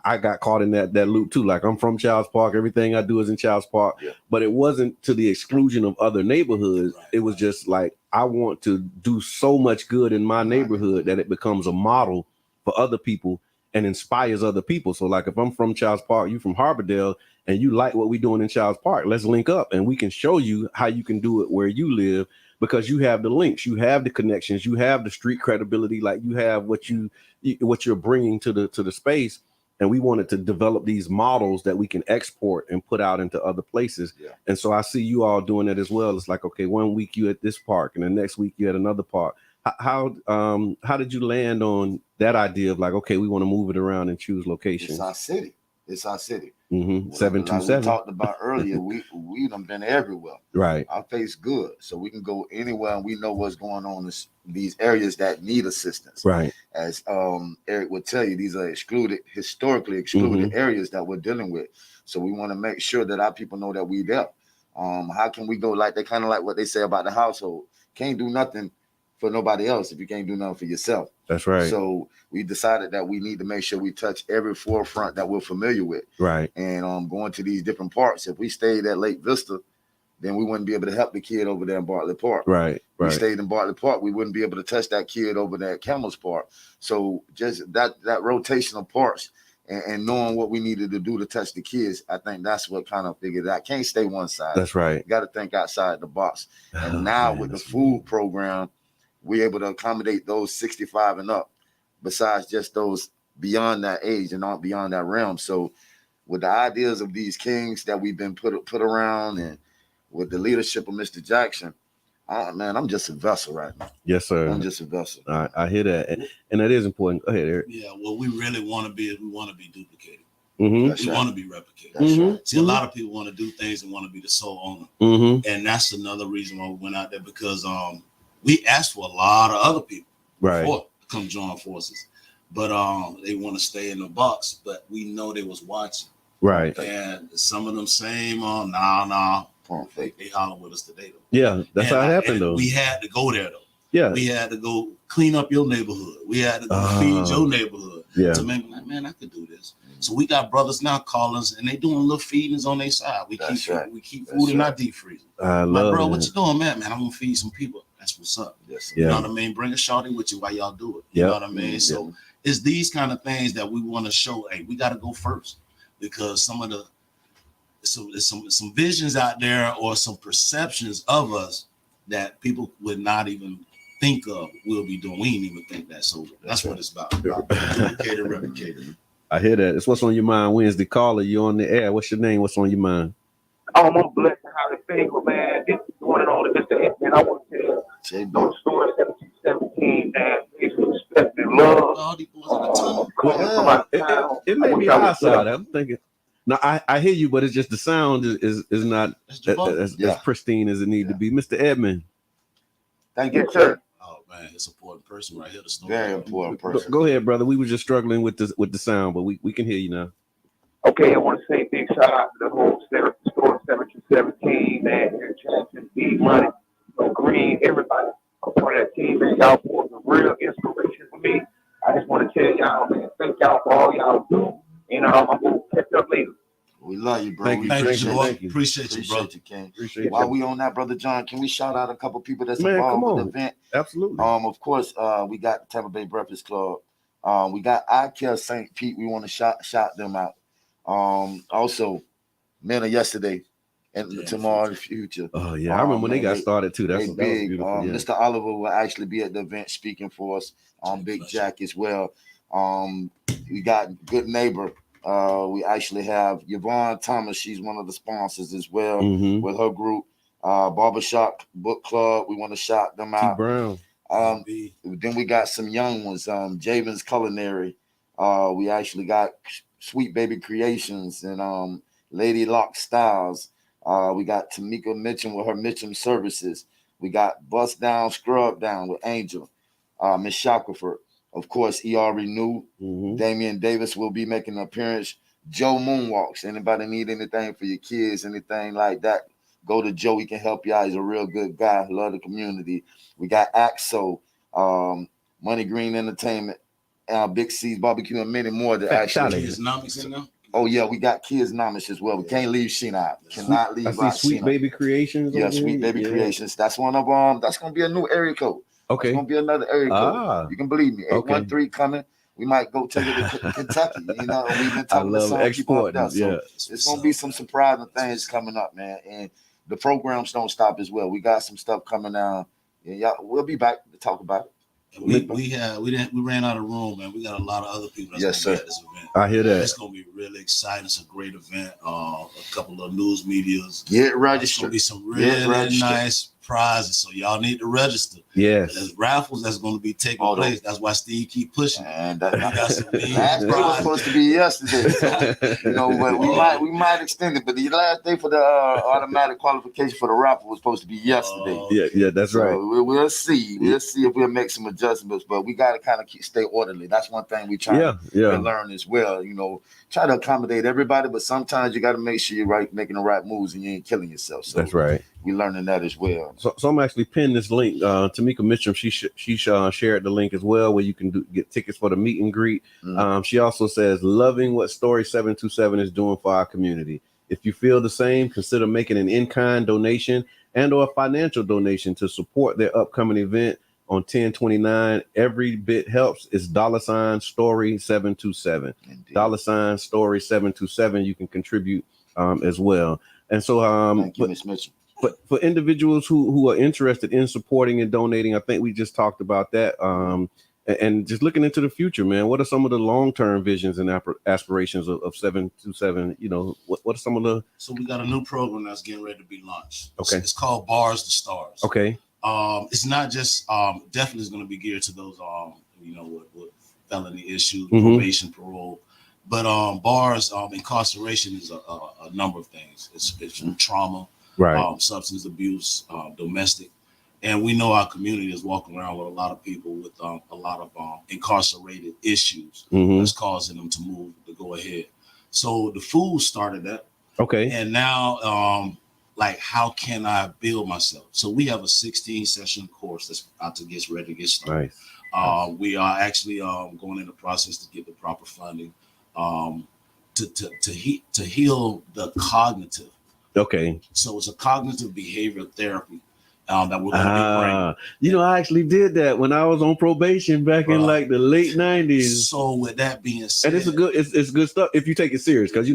I got caught in that loop too. Like, I'm from Childs Park. Everything I do is in Childs Park. Yeah. But it wasn't to the exclusion of other neighborhoods. Right. It was just like, I want to do so much good in my neighborhood that it becomes a model for other people and inspires other people. So like, if I'm from Childs Park, you from Harbordale, and you like what we're doing in Childs Park, let's link up and we can show you how you can do it where you live, because you have the links, you have the connections, you have the street credibility, like you have what you're bringing to the space. and we wanted to develop these models that we can export and put out into other places. Yeah. And so I see you all doing it as well. It's like, okay, 1 week you at this park and the next week you at another park. How did you land on that idea of like, okay, we want to move it around and choose locations? It's our city. It's our city. 727. Like we talked about earlier, we done been everywhere. Right. Our face good, so we can go anywhere, and we know what's going on in these areas that need assistance. Right. As Eric would tell you, these are historically excluded areas that we're dealing with. So we want to make sure that our people know that we there. How can we go like they kind of like what they say about the household? Can't do nothing for nobody else if you can't do nothing for yourself. That's right. So we decided that we need to make sure we touch every forefront that we're familiar with. Right. And going to these different parks. If we stayed at Lake Vista, then we wouldn't be able to help the kid over there in Bartlett Park. Right. We stayed in Bartlett Park, we wouldn't be able to touch that kid over there at Camel's Park. So just that rotation of parks and knowing what we needed to do to touch the kids, I think that's what kind of figured out. Can't stay one side. That's right. You got to think outside the box. And now with the food program, we're able to accommodate those 65 and up, besides just those beyond that age and not beyond that realm. So with the ideas of these kings that we've been put around, and with the leadership of Mr. Jackson, man, I'm just a vessel right now. Yes, sir. I'm just a vessel. I hear that. And that is important. Go ahead, Eric. Yeah, what we really want to be is we want to be duplicated. Mm-hmm. We want to be replicated. Mm-hmm. See, a lot of people want to do things and want to be the sole owner. Mm-hmm. And that's another reason why we went out there, because we asked for a lot of other people before to come join forces. But they want to stay in the box, but we know they was watching. Right. And some of them same they holler with us today though. Yeah, that's how it happened though. We had to go there though. Yeah. We had to go clean up your neighborhood. We had to go feed your neighborhood. Yeah. To make like, man, I could do this. So we got brothers now calling us, and they doing little feedings on their side. We keep food in our deep freezer. I love bro, it. what you doing, man? Man, I'm gonna feed some people. That's what's up. Yes, You know what I mean? Bring a shawty with you while y'all do it. You know what I mean? So it's these kind of things that we want to show. Hey, we got to go first, because some of the some visions out there or some perceptions of us that people would not even think of we'll be doing. We ain't even think that. So that's what it's about. Replicated. I hear that. It's What's on Your Mind Wednesday. Caller, you on the air. What's your name? What's on your mind? I'm blessed and highly favored, man. This is one and only Mr. Edmund. I want to tell you, store 1717, man. Please respect and love. It may be outside. I'm thinking. No, I hear you, but it's just the sound is not as pristine as it need to be. Mr. Edmund. Thank you, sir. Oh man, it's an important person right here. The very important person. Go ahead, brother. We were just struggling with the sound, but we can hear you now. Okay, I want to say big shout out to the whole store 1717, man. Here, Jackson, B Money, Green, everybody. I'm part of that team, man. Y'all boys are real inspiration for me. I just want to tell y'all, man, thank y'all for all y'all do. And I'm gonna catch up later. We love you, bro. Thank you. Appreciate you, bro. King. Appreciate While you. we on that, Brother John, can we shout out a couple people that's Man, involved come with on. the event? Absolutely. Of course, we got the Tampa Bay Breakfast Club. We got I Care St. Pete. We want to shout them out. Also, Men of Yesterday and Tomorrow in the Future. Oh yeah, I remember when they got started too. That was big. beautiful. Yeah. Mr. Oliver will actually be at the event speaking for us. Big Jack as well. We got Good Neighbor. We actually have Yvonne Thomas. She's one of the sponsors as well with her group. Barbershop Book Club. We want to shout them out. Brown. Then we got some young ones. Javen's Culinary. We actually got Sweet Baby Creations and Lady Lock Styles. We got Tamika Mitchum with her Mitchum Services. We got Bust Down, Scrub Down with Angel. Miss Shackelford. Of course, E.R. Renew. Damian Davis will be making an appearance. Joe Moonwalks. Anybody need anything for your kids, anything like that, go to Joe. He can help you out. He's a real good guy. Love the community. We got AXO, Money Green Entertainment, Big C's Barbecue, and many more that actually. Oh, yeah, we got Kids Nomics as well. We can't leave Sheena out. Cannot leave out Sweet Sheena. Baby Creations. Yeah, Sweet Baby Creations. That's one of that's gonna be a new area code. Okay. It's gonna be another area code. You can believe me. 813 coming. We might go take it to Kentucky. You know, we've been talking to some people up there. So it's gonna be some surprising things coming up, man. And the programs don't stop as well. We got some stuff coming down. Yeah, we'll be back to talk about it. We ran out of room, man. We got a lot of other people that's gonna be at this event. I hear that. It's gonna be really exciting. It's a great event. A couple of news medias. Get registered. There's gonna be some really nice prizes, so y'all need to register. Yes. There's raffles that's going to be taking place. That's why Steve keep pushing. And we got some last day was supposed to be yesterday. So, but we might extend it. But the last day for the automatic qualification for the raffle was supposed to be yesterday. Yeah, that's right. We'll see. We'll see if we'll make some adjustments. But we got to kind of stay orderly. That's one thing we try to learn as well. Try to accommodate everybody, but sometimes you got to make sure you're making the right moves and you ain't killing yourself. So that's right. We're learning that as well. So I'm actually pinning this link. Tamika Mitchum, she shared the link as well, where you can get tickets for the meet and greet. Mm-hmm. She also says, loving what S.T.O.R.Y 727 is doing for our community. If you feel the same, consider making an in-kind donation and or a financial donation to support their upcoming event on 10/29. Every bit helps. It's $STORY 727. $STORY 727. You can contribute as well. And so thank you, Ms. Mitchell. But for individuals who are interested in supporting and donating, I think we just talked about that. And just looking into the future, man, what are some of the long-term visions and aspirations of 727? What are some of the... So we got a new program that's getting ready to be launched. Okay. It's called Bars to Stars. Okay. It's not just definitely is going to be geared to those with felony issues, mm-hmm. probation, parole, but bars incarceration is a number of things. It's from trauma, right, substance abuse, domestic, and we know our community is walking around with a lot of people with a lot of incarcerated issues mm-hmm. that's causing them to go ahead. So the food started that. Okay, and now how can I build myself? So we have a 16-session course that's about to get ready to get started. Nice. We are actually going in the process to get the proper funding to heal the cognitive. Okay. So it's a cognitive behavioral therapy that we're going to be bringing. I actually did that when I was on probation back in like the late 90s. So with that being said, and it's good stuff if you take it serious, because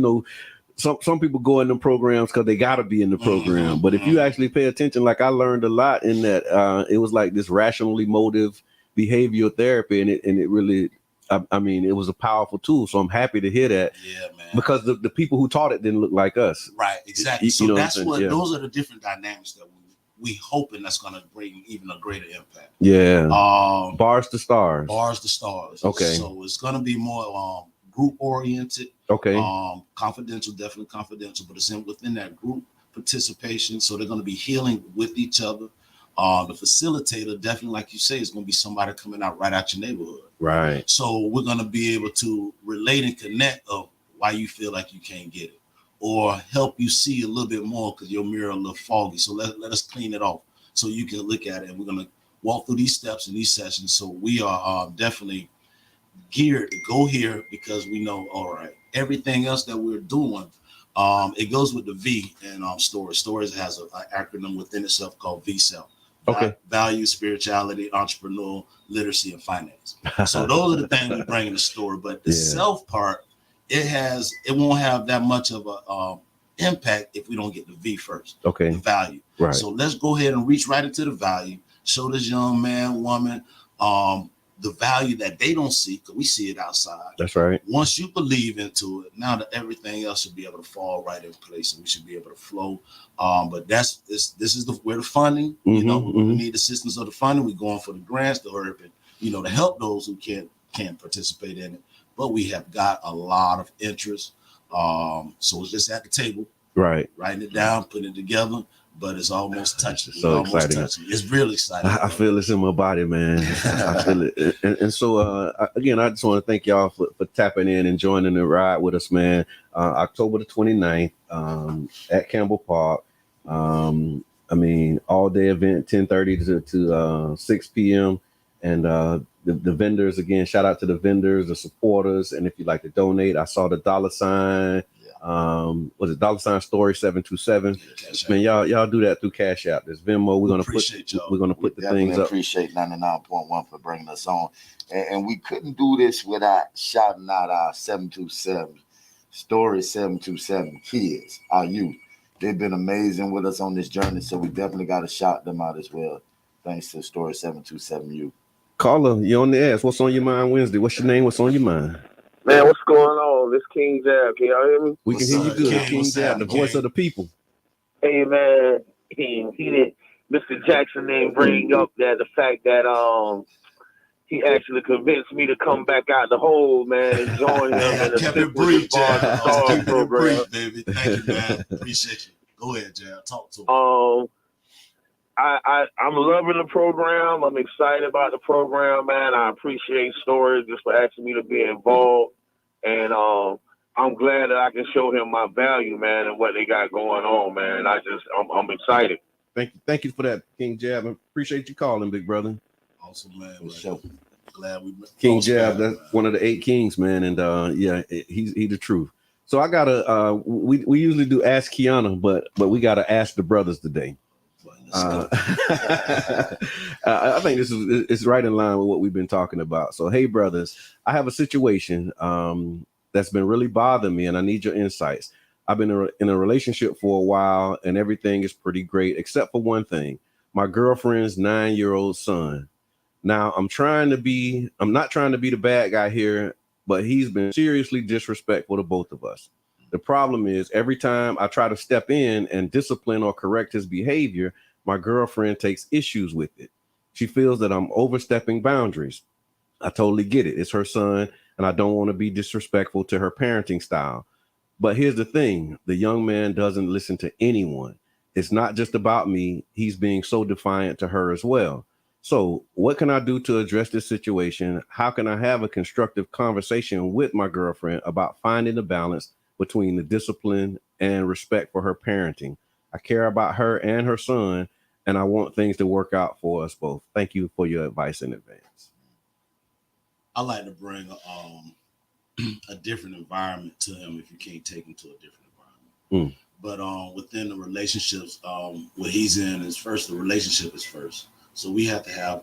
some people go in the programs because they got to be in the program. Mm-hmm. But if you actually pay attention, like I learned a lot in that, it was like this rational emotive behavioral therapy, and it really, it was a powerful tool. So I'm happy to hear that. Yeah, man. Because the people who taught it didn't look like us. Right, exactly. So that's those are the different dynamics that we hoping that's going to bring even a greater impact. Yeah. Bars to Stars. Bars to Stars. Okay. So it's going to be more group oriented. Okay. Definitely confidential, but it's within that group participation. So they're going to be healing with each other. The facilitator, definitely, like you say, is going to be somebody coming out right out your neighborhood. Right. So we're going to be able to relate and connect of why you feel like you can't get it, or help you see a little bit more because your mirror a little foggy. So let us clean it off so you can look at it. And we're going to walk through these steps in these sessions. So we are definitely geared to go here because we know, all right, everything else that we're doing, it goes with the V in S.T.O.R.Y. S.T.O.R.Y has an acronym within itself called VSEL. Okay. Value, spirituality, entrepreneurial, literacy, and finance. So those are the things we bring in the S.T.O.R.Y. But the self part, it won't have that much of a impact if we don't get the V first. Okay. The value. Right. So let's go ahead and reach right into the value. Show this young man, woman, the value that they don't see, because we see it outside. That's right. Once you believe into it, now that everything else should be able to fall right in place, and we should be able to flow. But this is where the funding. Mm-hmm, we need assistance of the funding. We're going for the grants, the urban, to help those who can't participate in it. But we have got a lot of interest. So it's just at the table, right? Writing it down, putting it together. But it's almost touching. So exciting. It's really exciting. I feel this in my body, man. I feel it. And so, again, I just want to thank y'all for tapping in and joining the ride with us, man. October the 29th at Campbell Park. All day event, 10:30 to 6 p.m. And the vendors, again, shout out to the vendors, the supporters. And if you'd like to donate, I saw the $. Was it $STORY 727? Man, y'all do that through Cash App. There's Venmo. We're gonna put the things up. Appreciate 99.1 for bringing us on, and we couldn't do this without shouting out our 727 S.T.O.R.Y 727 kids, our youth. They've been amazing with us on this journey, so we definitely got to shout them out as well. Thanks to S.T.O.R.Y 727 youth. Caller, you're on the ass. What's on your mind Wednesday? What's your name? What's on your mind? Man, what's going on? This King Jab. Can y'all hear me? We can hear you good. King Jab, the voice of the people. Hey, man. He did. Mr. Jackson didn't bring up that the fact that he actually convinced me to come back out the hole, man, and join him in the kept it brief, Jab. S.T.O.R.Y program. Brief, baby. Thank you, man. Appreciate you. Go ahead, Jab. Talk to me. I'm loving the program. I'm excited about the program, man. I appreciate S.T.O.R.Y just for asking me to be involved, and I'm glad that I can show him my value, man, and what they got going on, man. I'm excited. Thank you for that, King Jab. I appreciate you calling, big brother. Awesome, man. Glad we King Jab, that's one of the 8 kings, man, and he's the truth. So I gotta we usually do Ask Kiana, but we gotta ask the brothers today. I think this is right in line with what we've been talking about. So hey, brothers, I have a situation that's been really bothering me, and I need your insights. I've been in a relationship for a while, and everything is pretty great, except for one thing: my girlfriend's 9-year-old son. Now, I'm not trying to be the bad guy here, but he's been seriously disrespectful to both of us. The problem is every time I try to step in and discipline or correct his behavior, my girlfriend takes issues with it. She feels that I'm overstepping boundaries. I totally get it. It's her son, and I don't want to be disrespectful to her parenting style. But here's the thing. The young man doesn't listen to anyone. It's not just about me. He's being so defiant to her as well. So what can I do to address this situation? How can I have a constructive conversation with my girlfriend about finding the balance between the discipline and respect for her parenting? I care about her and her son, and I want things to work out for us both. Thank you for your advice in advance. I like to bring a different environment to him if you can't take him to a different environment. But within the relationships, what he's in is first, the relationship is first. So we have to have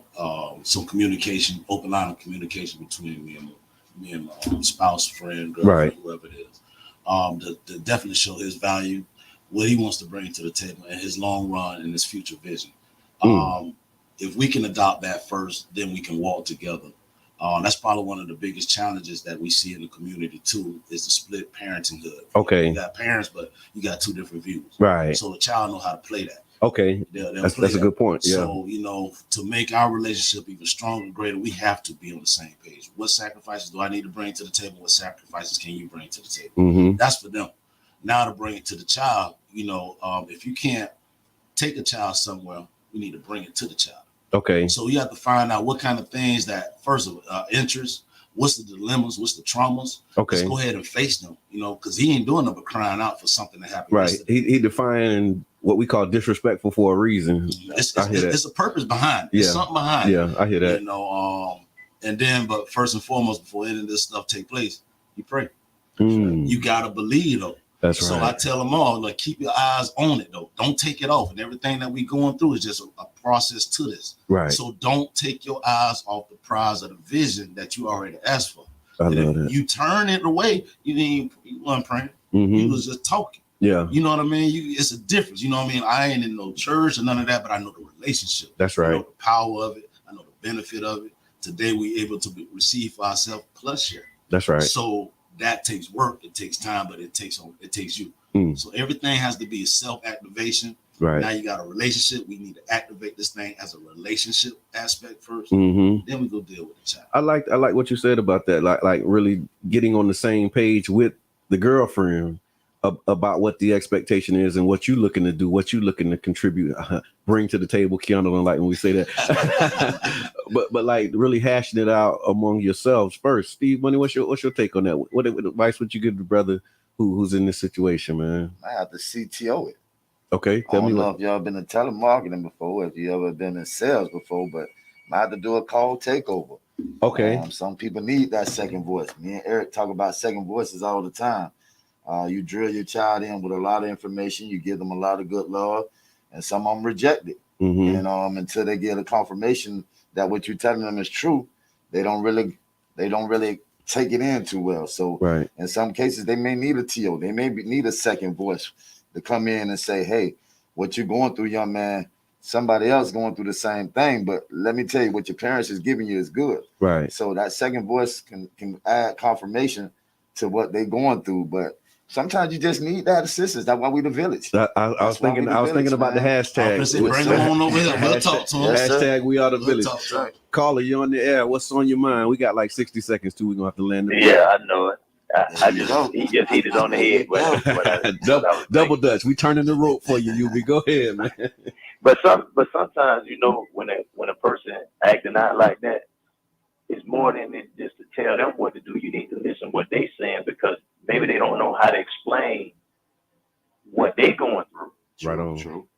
some communication, open line of communication between me and my spouse, friend, girlfriend, whoever it is, to definitely show his value, what he wants to bring to the table, and his long run and his future vision. If we can adopt that first, then we can walk together. That's probably one of the biggest challenges that we see in the community too, is the split parenthood. Okay. You got parents, but you got 2 different views. Right. So the child know how to play that. Okay. That's a good point. Yeah. So, to make our relationship even stronger and greater, we have to be on the same page. What sacrifices do I need to bring to the table? What sacrifices can you bring to the table? Mm-hmm. That's for them. Now to bring it to the child, if you can't take a child somewhere, we need to bring it to the child. Okay. So you have to find out what kind of things that, first of all, interest, what's the dilemmas, what's the traumas. Okay. Let's go ahead and face them, because he ain't doing nothing but crying out for something that happened. Right. Yesterday. He defined what we call disrespectful for a reason. It's a purpose behind it. Yeah. It's something behind it. Yeah, I hear that. And then, but first and foremost, before any of this stuff take place, you pray. You got to believe, though. That's right. So I tell them all, keep your eyes on it, though. Don't take it off. And everything that we going through is just a process to this. Right. So don't take your eyes off the prize of the vision that you already asked for. I love that. You turn it away, you weren't praying. Mm-hmm. You was just talking. Yeah. You know what I mean? It's a difference. You know what I mean? I ain't in no church or none of that, but I know the relationship. That's right. I know the power of it. I know the benefit of it. Today we able to receive for ourselves plus share. That's right. So that takes work. It takes time, but it takes you. So everything has to be a self-activation. Right. Now you got a relationship. We need to activate this thing as a relationship aspect first. Mm-hmm. Then we go deal with the child. I like what you said about that. Like really getting on the same page with the girlfriend about what the expectation is and what you looking to do, what you looking to contribute, bring to the table. Keanu don't like when we say that, but like really hashing it out among yourselves first. Steve Money, what's your take on that? What advice would you give the brother who's in this situation, man? I have to CTO it. Okay, I don't know if y'all been in telemarketing before, if you ever been in sales before, but I have to do a call takeover. Okay. Some people need that second voice. Me and Eric talk about second voices all the time. You drill your child in with a lot of information. You give them a lot of good love, and some of them reject it. Mm-hmm. And until they get a confirmation that what you're telling them is true, they don't really take it in too well. So right. In some cases, they may need a TO. They may need a second voice to come in and say, hey, what you're going through, young man, somebody else going through the same thing. But let me tell you, what your parents is giving you is good. Right. So that second voice can add confirmation to what they're going through. But sometimes you just need that assistance. That's why we the village. I was thinking about the hashtag. Bring them on over here. We'll talk to them. Hashtag we are the village. Right. Caller, you on the air. What's on your mind? We got like 60 seconds too. We're gonna have to land. Yeah, I know it. He just hit it on the head. Double Dutch. We turning the rope for you, UB. Go ahead, man. But sometimes, you know, when a person acting out like that, it's more than it just to tell them what to do. You need to listen to what they saying, because maybe they don't know how to explain what they going through. Right on. True.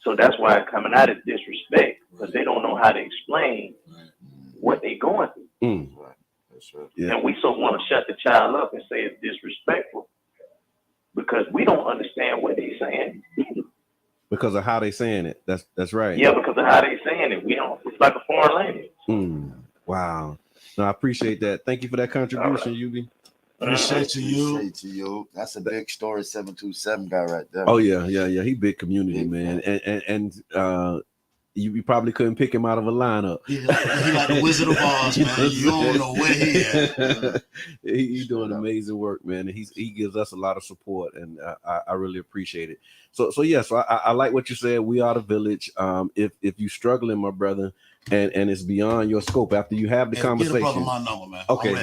So that's why it's coming out of disrespect, because they don't know how to explain what they going through. That's right. Yeah. And we so want to shut the child up and say it's disrespectful because we don't understand what they're saying. Because of how they saying it. That's right. Yeah, because of how they saying it. We don't. It's like a foreign language. Wow. No, I appreciate that. Thank you for that contribution, UB. Appreciate you. That's a big story. 727 guy right there. Oh yeah. He big community, man. And you probably couldn't pick him out of a lineup. He like the Wizard of Oz, man. You don't know where he at. He's doing amazing work, man. And he gives us a lot of support, and I really appreciate it. So I like what you said. We are the village. If you struggling, my brother, and it's beyond your scope, after you have the conversation. Get a brother my number, man. Okay.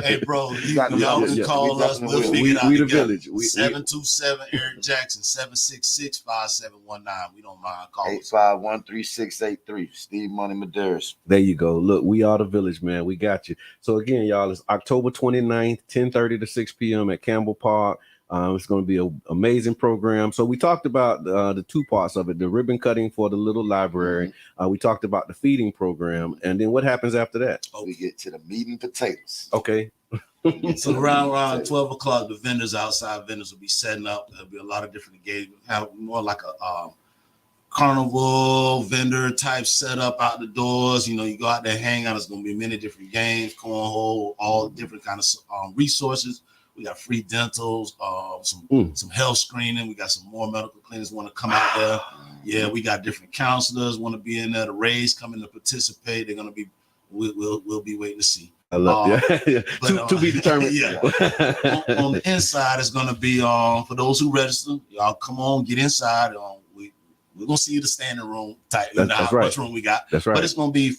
Hey, bro, y'all can call us. We'll figure it out. We the village. 727 Eric Jackson 766-5719. We don't mind calling. 851-3683. Steve Money Medeiros. There you go. Look, we are the village, man. We got you. So again, y'all, it's October 29th, 10:30 to 6 p.m. at Campbell Park. It's going to be an amazing program. So we talked about the two parts of it, the ribbon cutting for the little library. We talked about the feeding program. And then what happens after that? We get to the meat and potatoes. Okay. So around 12 o'clock, the outside vendors will be setting up. There'll be a lot of different engagements. Have more like a carnival vendor type setup out the doors. You know, you go out there, hang out. There's going to be many different games, cornhole, all different kinds of resources. We got free dentals, some health screening. We got some more medical clinics want to come out there. Yeah, we got different counselors want to be in there. The Rays coming to participate. They're gonna be. We'll be waiting to see. I love to be determined. Yeah. on the inside, it's gonna be for those who register. Y'all come on, get inside. We're gonna see the standing room type. That's right. Much room we got. That's right. But it's gonna be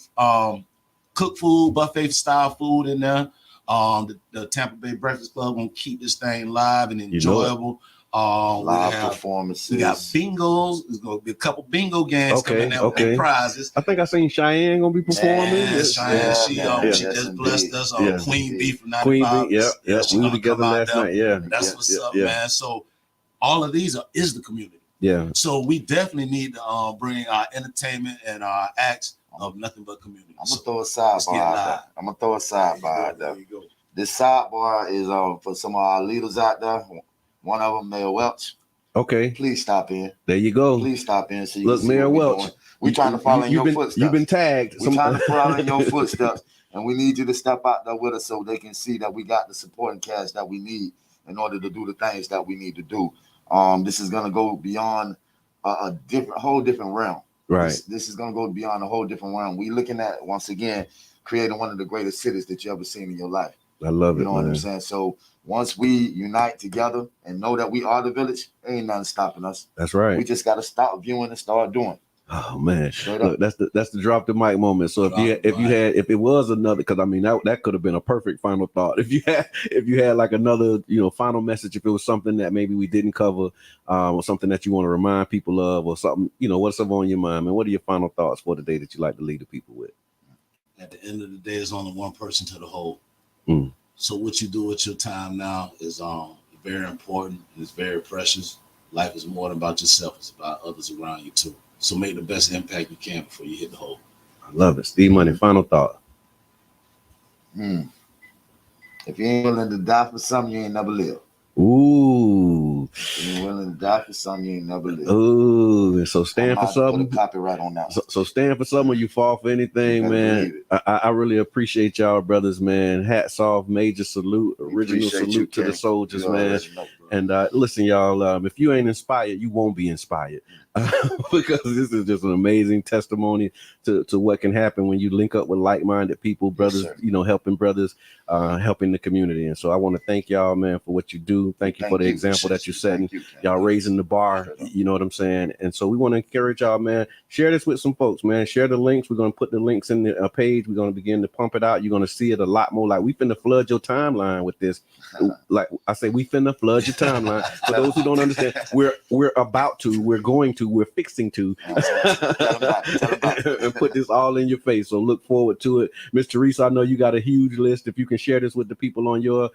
cooked food, buffet style food in there. The Tampa Bay Breakfast Club gonna keep this thing live and enjoyable. Live performances. We got bingos. There's gonna be a couple bingo games coming out with prizes. I think I seen Cheyenne gonna be performing. Cheyenne, she just blessed us on Queen Bee from 95. Queen Bee, yeah. We were together last night. Yeah, that's what's up, man. So all of these is the community. Yeah. So we definitely need to bring our entertainment and our acts of nothing but community. I'm gonna throw a sidebar out there. This sidebar is for some of our leaders out there. One of them, Mayor Welch. Okay. Please stop in. There you go. Please stop in. So you look, Mayor Welch. We're trying to follow in your footsteps. You've been tagged. We're trying to follow in your footsteps, and we need you to step out there with us so they can see that we got the support and cash that we need in order to do the things that we need to do. This is gonna go beyond a whole different realm. Right. This is gonna go beyond a whole different realm. We looking at once again creating one of the greatest cities that you ever seen in your life. I love it. You know what I'm saying? So once we unite together and know that we are the village, ain't nothing stopping us. That's right. We just gotta stop viewing and start doing. Oh man, look, that's the drop the mic moment. So if it was another, because I mean that could have been a perfect final thought. If you had like another final message, if it was something that maybe we didn't cover, or something that you want to remind people of, or something what's up on your mind, man. What are your final thoughts for the day that you like to lead the people with? At the end of the day, it's only one person to the whole. So what you do with your time now is very important. It's very precious. Life is more than about yourself. It's about others around you too. So make the best impact you can before you hit the hole. I love it. Steve Money, final thought. If you ain't willing to die for something, you ain't never live. Ooh. If you ain't willing to die for something, you ain't never live. Ooh. So stand for something. Put a copyright on that. So stand for something, or you fall for anything, man. I really appreciate y'all, brothers, man. Hats off, major salute, original salute to the soldiers, man. And listen, y'all, if you ain't inspired, you won't be inspired. Because this is just an amazing testimony to what can happen when you link up with like-minded people, brothers, helping brothers, helping the community. And so I want to thank y'all, man, for what you do. Thank you for the example that you're setting. Y'all raising the bar, you know what I'm saying? And so we want to encourage y'all, man, share this with some folks, man. Share the links. We're going to put the links in the page. We're going to begin to pump it out. You're going to see it a lot more. Like, we finna flood your timeline with this. Like I say, we finna flood your timeline. For those who don't understand, we're about to, we're going to, we're fixing to and put this all in your face. So look forward to it. Miss Teresa, I know you got a huge list. If you can share this with the people on your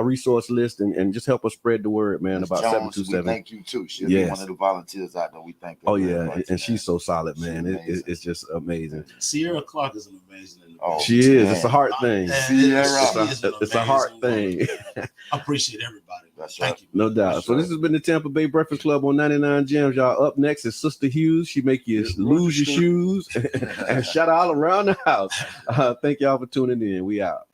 resource list and just help us spread the word, man, about Jones, 727. we thank you too. She'll be one of the volunteers out there. We thank her. Oh yeah, and she's so solid, man. It's just amazing. Sierra Clark is an amazing individual. She is. Man. It's a heart thing. It's a heart thing. I appreciate everybody. Thank you. No doubt. So this has been the Tampa Bay Breakfast Club on 99 Gems. Y'all, up next is Sister Hughes. She make you lose your shoes and shout all around the house. Thank y'all for tuning in. We out.